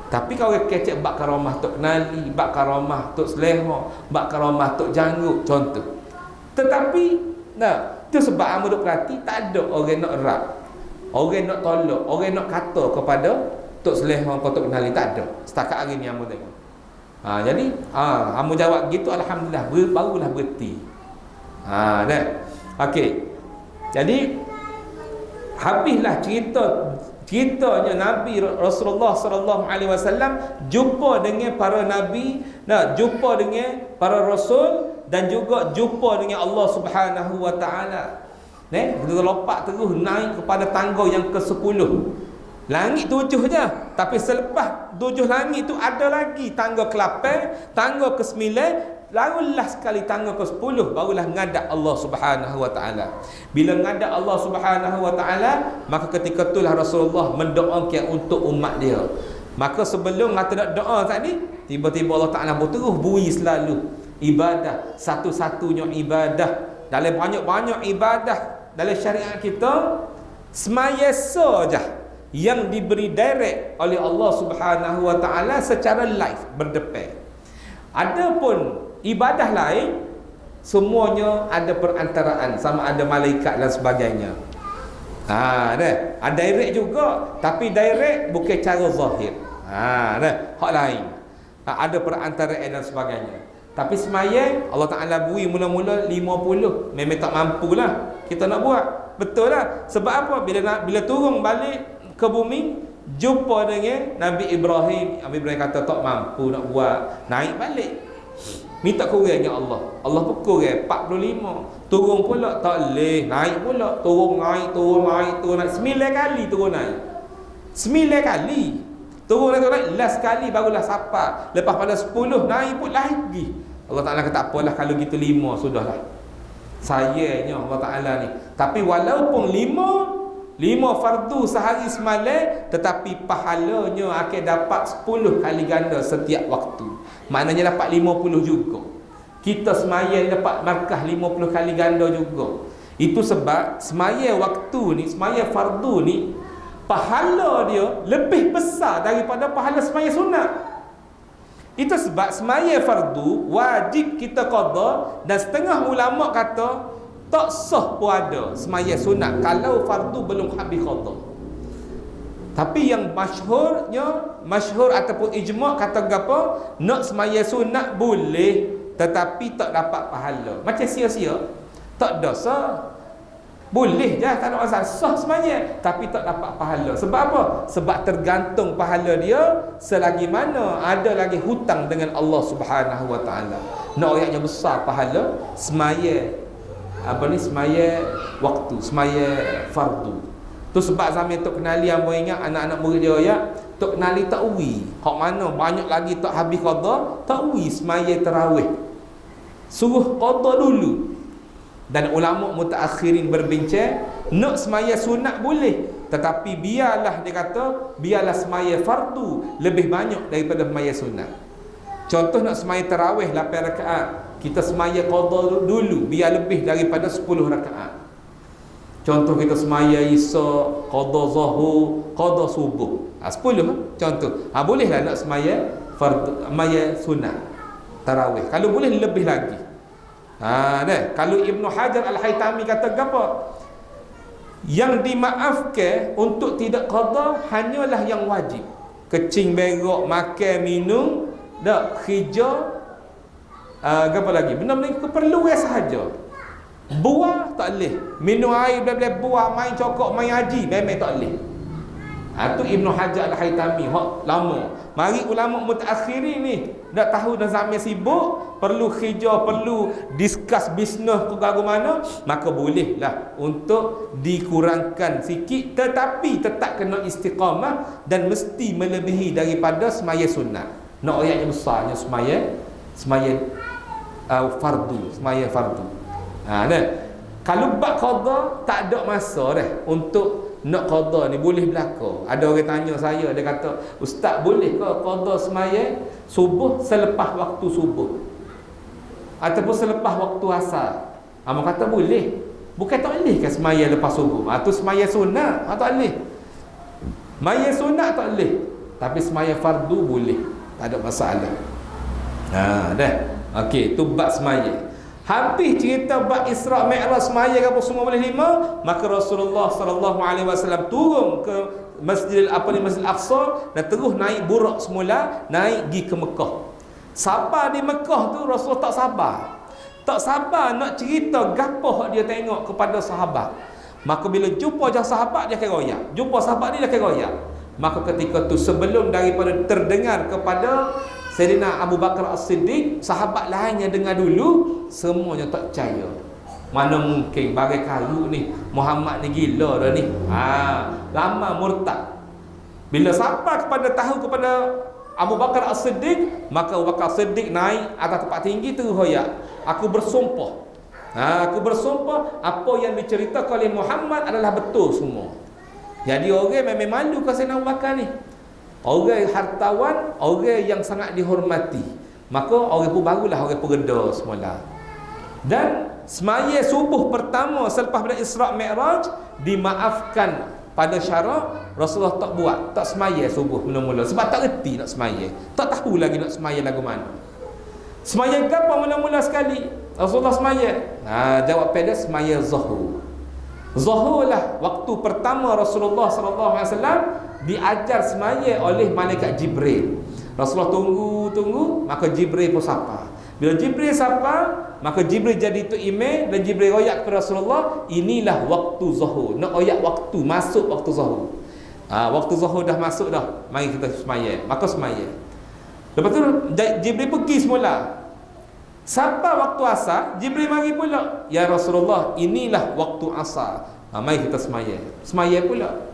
Tapi kalau orang kecek bab karamah Tok Kenali, bab karamah Tok Selehong, bab karamah Tok Janggut contoh. Tetapi tu sebab hamba duk perhati tak ada orang nak erat. Orang nak tolak, orang nak kata kepada Tok Selehong atau Tok Kenali tak ada. Setakat hari ni hamba tengok. Jadi hamba jawab gitu alhamdulillah barulah berhenti. Dah. Okey. Jadi habislah ceritanya Nabi Rasulullah sallallahu alaihi wasallam jumpa dengan para nabi, jumpa dengan para rasul dan juga jumpa dengan Allah Subhanahu wa taala. Kita lompat terus naik kepada tangga yang ke-10. Langit 7 je, tapi selepas 7 langit tu ada lagi tangga ke-8, tangga ke-9, lalulah sekali tangga ke-10 barulah ngadap Allah Subhanahu wa taala. Bila ngadap Allah Subhanahu wa taala, maka ketika itulah Rasulullah mendoakan untuk umat dia. Maka sebelum kata nak doa tadi, tiba-tiba Allah Taala terus bui selalu ibadah, satu-satunya ibadah dalam banyak-banyak ibadah dalam syariat kita, semaya saja yang diberi direct oleh Allah Subhanahu wa taala secara live berdepan. Adapun ibadah lain semuanya ada perantaraan, sama ada malaikat dan sebagainya. Ada direct juga, tapi direct bukan cara zahir. Hak lain. Ada perantaraan dan sebagainya. Tapi semaya Allah Taala beri mula-mula 50. Memang tak mampulah kita nak buat. Betul lah. Sebab apa? Bila turun balik ke bumi, jumpa dengan Nabi Ibrahim. Nabi Ibrahim kata tak mampu nak buat. Naik balik, minta kurangnya Allah. Allah pun kurang 45. Turun pula tak boleh. Naik pula. Turun naik. 9 kali turun naik. 9 kali. Turun naik. Last kali barulah sapa. Lepas pada 10 naik pun lagi. Allah Ta'ala kata apalah kalau gitu 5 sudahlah. Sayangnya Allah Ta'ala ni. Tapi walaupun 5 fardu sehari semalam, tetapi pahalanya akan dapat 10 kali ganda setiap waktu. Maknanya dapat 50 juga. Kita semayang dapat markah 50 kali ganda juga. Itu sebab semayang waktu ni, semayang fardu ni, pahala dia lebih besar daripada pahala semayang sunat. Itu sebab semayang fardu wajib kita qada, dan setengah ulama kata tak sah pun ada semayang sunat kalau fardu belum habis qada. Tapi yang masyhur ataupun ijma' kata apa? Nak semayang sunat boleh, tetapi tak dapat pahala. Macam sia-sia, tak dosa. Boleh je, tak ada masalah, sah sembahyang, tapi tak dapat pahala. Sebab apa? Sebab tergantung pahala dia selagi mana ada lagi hutang dengan Allah Subhanahu Wa Taala. Nak ayatnya besar pahala sembahyang sembahyang waktu, sembahyang fardu. Tu sebab zaman Tok Kenali yang ingat anak-anak murid dia ayat, Tok Kenali takwi. Hak mana banyak lagi tak habis qada, takwi sembahyang tarawih. Suruh qada dulu. Dan ulama mutaakhirin berbincang, nak semaya sunat boleh, tetapi biarlah, dia kata, biarlah semaya fardu lebih banyak daripada semaya sunat. Contoh nak semaya tarawih 8 rakaat, kita semaya qada dulu biar lebih daripada 10 rakaat. Contoh kita semaya isya, qada zuhur, qada subuh, 10 contoh. Bolehlah nak semaya fardu, semaya sunat tarawih. Kalau boleh lebih lagi. Kalau Ibnu Hajar Al-Haytami kata apa? Yang dimaafkan untuk tidak qada hanyalah yang wajib. Kecing, berak, makan, minum, dak khija, apa lagi? Benda-benda keperluan sahaja. Buah tak boleh. Minum air boleh, buah, main cokok, main haji, memang tak boleh. Tu Ibnu Hajar Al-Haytami hak lama. Mari ulama mutaakhirin ni nak tahu dah zaman sibuk, perlu khija, perlu discuss bisnes ke mana, maka bolehlah untuk dikurangkan sikit, tetapi tetap kena istiqamah dan mesti melebihi daripada semaya sunat. Nak ayat yang besarnya semaya fardu. Kalau bab qada tak ada masa dah untuk nak qada ni, boleh belaka. Ada orang tanya saya, dia kata, "Ustaz, boleh ke qada sembahyang subuh selepas waktu subuh ataupun selepas waktu asar?" Mak kata boleh. Bukan tak boleh ke sembahyang lepas subuh? Tu sembahyang sunat, tak boleh. Sembahyang sunat tak boleh, tapi sembahyang fardu boleh. Tak ada masalah. Dah. Okey, tu bab sembahyang. Habis cerita bab Isra' Mi'raj semaya apa semua boleh 5, maka Rasulullah sallallahu alaihi wasallam turun ke Masjid Aqsa dan terus naik burak semula, naik pergi ke Mekah. Sabar di Mekah tu Rasulullah tak sabar. Tak sabar nak cerita gapo dia tengok kepada sahabat. Maka bila jumpa sahabat dia akan royak. Jumpa sahabat dia akan royak. Maka ketika tu sebelum daripada terdengar kepada Sayyidina Abu Bakar As-Siddiq, sahabat lain yang dengar dulu, semuanya tak percaya. Mana mungkin bagai kayu ni, Muhammad ni gila dah ni. Lama murtad. Bila sampai tahu kepada Abu Bakar As-Siddiq, maka Abu Bakar As-Siddiq naik atas tempat tinggi terus hoyak. Aku bersumpah. Aku bersumpah apa yang diceritakan oleh Muhammad adalah betul semua. Jadi orang memang malu ke Sayyidina Abu Bakar ni. Orang hartawan, orang yang sangat dihormati. Maka orang pun barulah orang pereda semula. Dan semaya subuh pertama selepas pada Isra' Mi'raj dimaafkan pada syarak. Rasulullah tak buat, tak semaya subuh mula-mula sebab tak reti nak semaya, tak tahu lagi nak semaya lagu mana. Semaya apa mula-mula sekali Rasulullah semaya? Jawab pada semaya zuhur. Zuhur lah waktu pertama Rasulullah sallallahu alaihi wasallam diajar semaya oleh malaikat Jibril. Rasulullah tunggu, maka Jibril pun sapa. Bila Jibril sapa, maka Jibril jadi tu imam dan Jibril royak kepada Rasulullah, inilah waktu zuhur. Nak royak waktu, masuk waktu zuhur. Waktu zuhur dah masuk dah, mari kita semaya. Maka semaya. Lepas tu Jibril pergi semula. Sampai waktu asar, Jibril mari pula, ya Rasulullah, inilah waktu asar. Mari kita semaya. Semaya pula.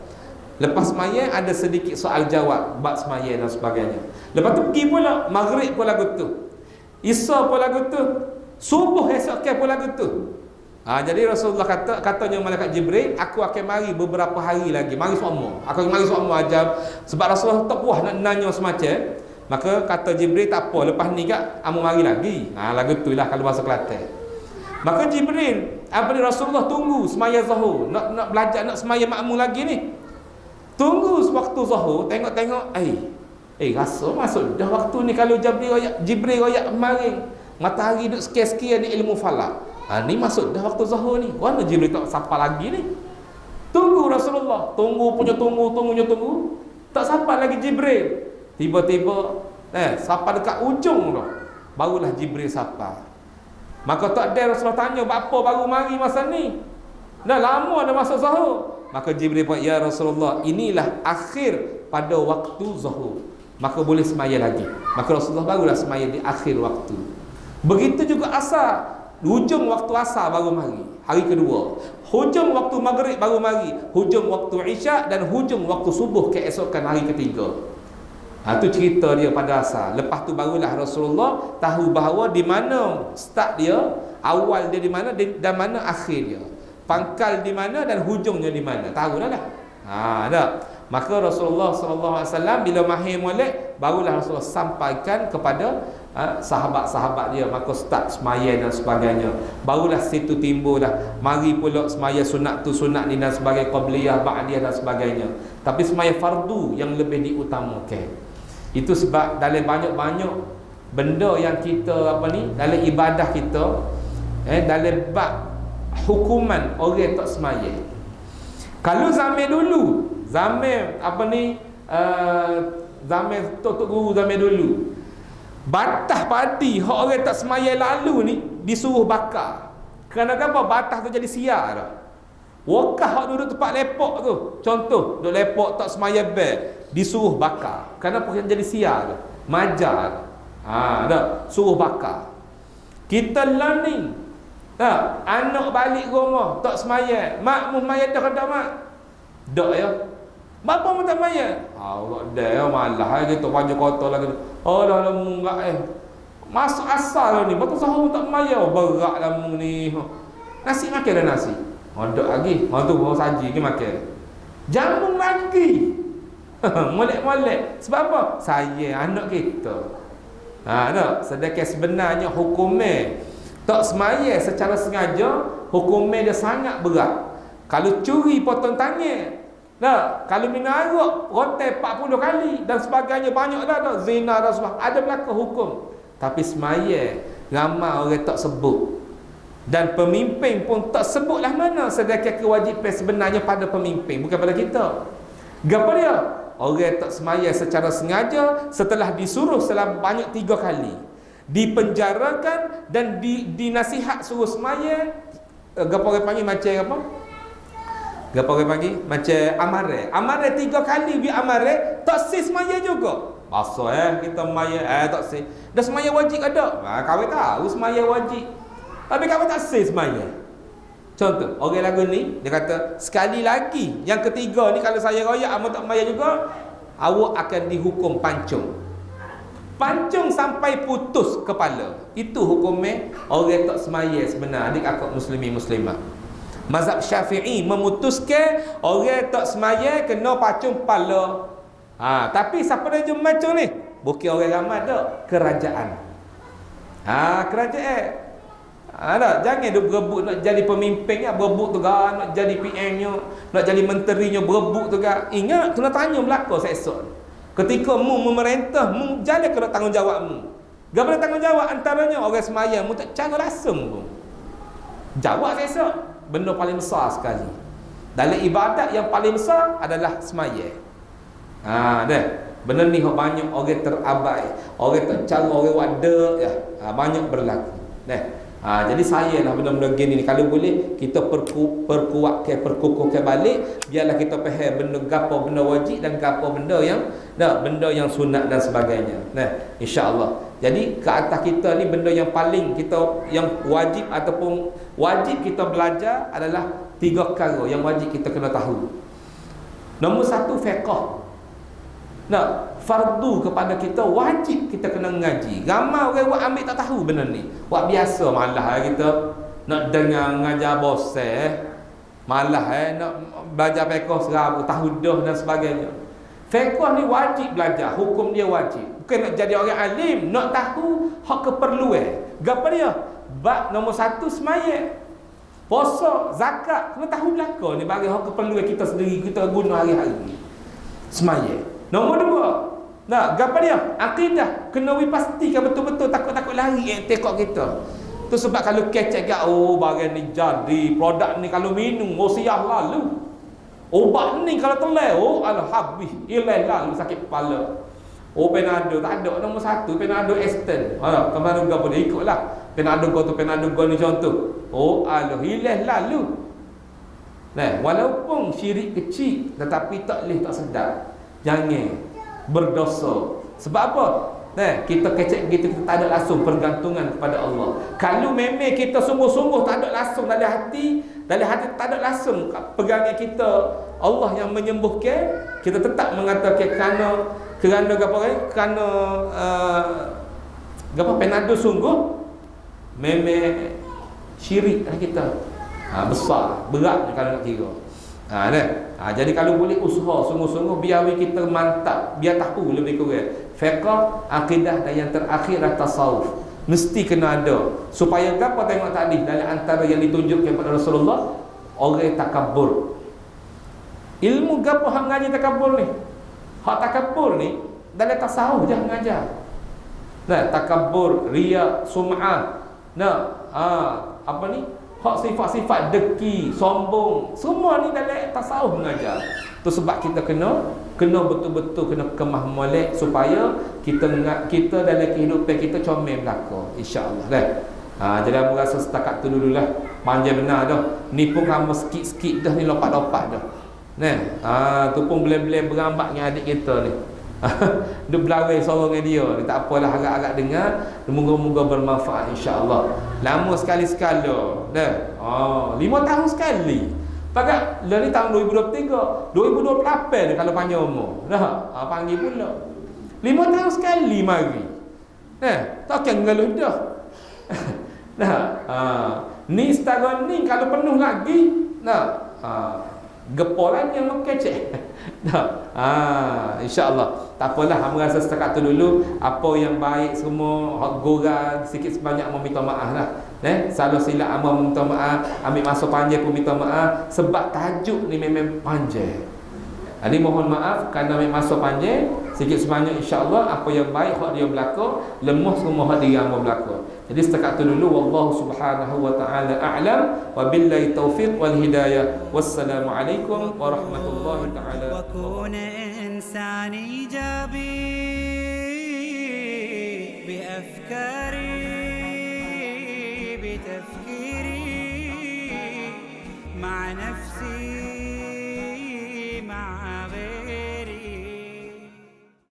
Lepas semaya ada sedikit soal jawab bab semaya dan sebagainya. Lepas tu pergi pula, maghrib pun lagu tu, Isya pun lagu tu, subuh esok pun lagu tu. Jadi Rasulullah katanya malaikat Jibril, aku akan mari beberapa hari lagi, mari semua. Aku akan mari semua ajar. Sebab Rasulullah tak puas nak nanya semacam. Maka kata Jibril, tak apa, lepas ni kak amu mari lagi. Lagu tu lah kalau bahasa Kelantan. Maka Jibril, Rasulullah tunggu semaya zuhur, nak belajar, nak semaya makmum lagi ni. Tunggu waktu zuhur, tengok-tengok, rasa masuk dah waktu ni. Kalau Jibril royak kemarin, matahari duduk sekian-sekian ni ilmu falak. Ni masuk dah waktu zuhur ni. Mana Jibril tak sapa lagi ni? Tunggu Rasulullah, tunggu. Tak sapa lagi Jibril. Tiba-tiba sapa dekat ujung dah. barulah Jibril sapa. Maka tak ada Rasulullah tanya, apa baru mari masa ni? Dah lama dah masuk zuhur. Maka Jibril pun, ya Rasulullah, inilah akhir pada waktu zuhur, maka boleh semaya lagi. Maka Rasulullah barulah semaya di akhir waktu. Begitu juga asar, hujung waktu asar baru mari, hari kedua. Hujung waktu maghrib baru mari, hujung waktu isyak, dan hujung waktu subuh keesokan hari ketiga. Itu cerita dia pada asar. Lepas tu barulah Rasulullah tahu bahawa di mana start dia, awal dia di mana dan mana akhir dia, pangkal di mana dan hujungnya di mana. Tahu dah. Tak. Maka Rasulullah SAW bila mahir molek, barulah Rasulullah sampaikan kepada sahabat-sahabat dia. Maka start semaya dan sebagainya. Barulah situ timbul dah, mari pula semaya sunat tu, sunat ni dan sebagainya, qabliyah, ba'diyah dan sebagainya. Tapi semaya fardu yang lebih diutamakan. Itu sebab dalam banyak-banyak benda yang kita dalam ibadah kita, dalam bab hukuman orang tak semaya. Kalau zaman dulu, zaman zaman tok guru zaman dulu, batah padi hak orang tak semaya lalu ni disuruh bakar. Kenapa batah tu jadi siar dah. Wakah hak duduk tempat lepok tu, contoh duduk lepok tak semaya bel, disuruh bakar. Kenapa yang jadi siar dah, majar. Dah suruh bakar. Kita learning. Anak balik rumah tak semaya, mak mu maya dah kada mak. Dak ya. Bapa mu tak maya. Allah dah malah kita baju kotor lagi. Oh dah lemu enggak masuk asal ni. Betul sahur tak maya, berat lemu ni. Nasi makan dah nasi. Ada lagi. Tu bawa saji ke makan. Jamu lagi. Molek-molek. Sebab apa? Saya anak kita. Tak. Sedangkan sebenarnya hukumnya tak semaya secara sengaja, hukumnya dia sangat berat. Kalau curi potong tangan, kalau minum arak rotai 40 kali dan sebagainya, banyak dah zina dan sebagainya, ada berlaku hukum. Tapi semaya ramai orang tak sebut, dan pemimpin pun tak sebutlah mana. Sedangkan kewajipan sebenarnya pada pemimpin, bukan pada kita. Gapo dia? Orang tak semaya secara sengaja, setelah disuruh selama banyak 3 kali, dipenjarakan dan dinasihat suruh semaya. Gapo orang panggil macam apa? Gapo orang panggil macam amare 3 kali biar amare tak sih semaya juga. Masa kita semaya tak sih. Dah semaya wajib ada. Kau tahu semaya wajib. Tapi kau tak sih semaya. Contoh, orang lagu ni dia kata, sekali lagi yang ketiga ni kalau saya royak amat tak semaya juga, awak akan dihukum pancung. Pancung sampai putus kepala. Itu hukumnya orang tak semaya sebenar, adik akak muslimin muslimat. Mazhab Syafi'i memutuskan orang tak semaya kena pancung kepala. Tapi siapa dia macam ni? Bukan orang ramai dak, kerajaan. Kerajaan. Jangan dia berebut nak jadi pemimpinnya, berebut tu nak jadi PM-nya, nak jadi menterinya, berebut tu Ingat, kena tanya belaka esok. Ketika mu memerintah, mu jalan kena tanggungjawabmu. Gapo tanggungjawab antaranya orang semaya mu tak cara langsung pun. Jawab esok. Benda paling besar sekali. Dalam ibadat yang paling besar adalah semaya. Dah. Benda ni banyak orang terabai, orang tak cara, orang wadah banyak berlaku. Dah. Jadi saya lah benda-benda gini ni, kalau boleh kita perkukuhkan balik, biarlah kita faham benda gapo benda wajib dan gapo benda yang benda yang sunat dan sebagainya. Insya-Allah. Jadi ke atas kita ni benda yang paling kita yang wajib ataupun wajib kita belajar adalah 3 perkara yang wajib kita kena tahu. Nombor 1, fiqh. Fardu kepada kita, wajib kita kena ngaji. Ramai orang buat ambil tak tahu benda ni. Buat biasa malah kita nak dengar ngajar bosan, malah nak belajar fiqh serabu tahu dah dan sebagainya. Fiqh ni wajib belajar, hukum dia wajib. Bukan nak jadi orang alim, nak tahu hak keperluan. Gapo dia? Bab nombor 1 semaya. Puasa, zakat, kena tahu belaka ni bagi hak keperluan kita sendiri, kita guna hari-hari. Semaya. Nombor 2, gapo dia? Akidah. Kena pastikan betul-betul, takut-takut lari tekok kita. Tu sebab kalau kecek barang ni jadi, produk ni kalau minum siap lalu. Ubat ni kalau telai, habis, ilai lalu sakit kepala. Oh Panado tak ada, nombor satu Panado Aston. Kemana gua boleh ikutlah. Panado gua tu Panado gua ni contoh. Oh aloh hilang lalu. Nah, walaupun syirik kecil tetapi tak boleh tak sedap. Jangan berdosa. Sebab apa? Nah, kita kecek gitu kita tak ada langsung pergantungan kepada Allah. Kalau memang kita sungguh-sungguh tak ada langsung dalam hati tak ada langsung pegangan kita Allah yang menyembuhkan, kita tetap mengatakan kerana apa ni? Kerana Panado sungguh memang syirik kita. Besar, berat kalau nak kira. Jadi kalau boleh usaha sungguh-sungguh biar kita mantap, biar tahu lebih kurang fiqh, akidah dan yang terakhir tasawuf. Mesti kena ada. Supaya gapo tengok tadi dalam antara yang ditunjukkan kepada Rasulullah, orang takabur. Ilmu gapo hak ngaji takabur ni? Hak takabur ni dalam tasawuf je mengajar. Nah, takabur, riya, sum'ah. Apa ni? Hak sifat-sifat deki, sombong, semua ni dalam tasawuf mengajar. Tu sebab kita kena betul-betul kena kemah molek supaya kita dalam kehidupan kita comel belaka, insya-Allah dah. Jadi aku rasa setakat tu dululah. Panjang benar dah. Ni pun kamu sikit-sikit dah ni lompat-lompat dah. Tu pun boleh-boleh berambat dengan adik kita ni. Dia belawai sorang dengan dia. Dia tak apalah, agak-agak dengar. Moga-moga bermanfaat insya-Allah. Lama sekali-sekala dah. 5 tahun sekali. Pakat lah ni tahun 2023, 2028 kalau panjang umur. Dah panggil pula. 5 tahun sekali mari. Takkan ngeluh dah. Ni setahun ni kalau penuh lagi, gepolan yang mengkecek. InsyaAllah. Tak apalah, hamba rasa setakat tu dulu. Apa yang baik semua hak gorang sikit sebanyak meminta maaf lah. Salah silap hamba meminta maaf, ambil masa panjang pun minta maaf sebab tajuk ni memang panjang. Jadi mohon maaf kerana ambil masa panjang sikit sebanyak, insya-Allah apa yang baik hak dia berlaku, lemah semua hak dia hamba berlaku. Jadi setakat tu dulu, wallahu subhanahu wa ta'ala a'lam, wa billahi taufiq wal hidayah. Wassalamu alaikum warahmatullahi ta'ala. Wa kun insan ijabi bi afkari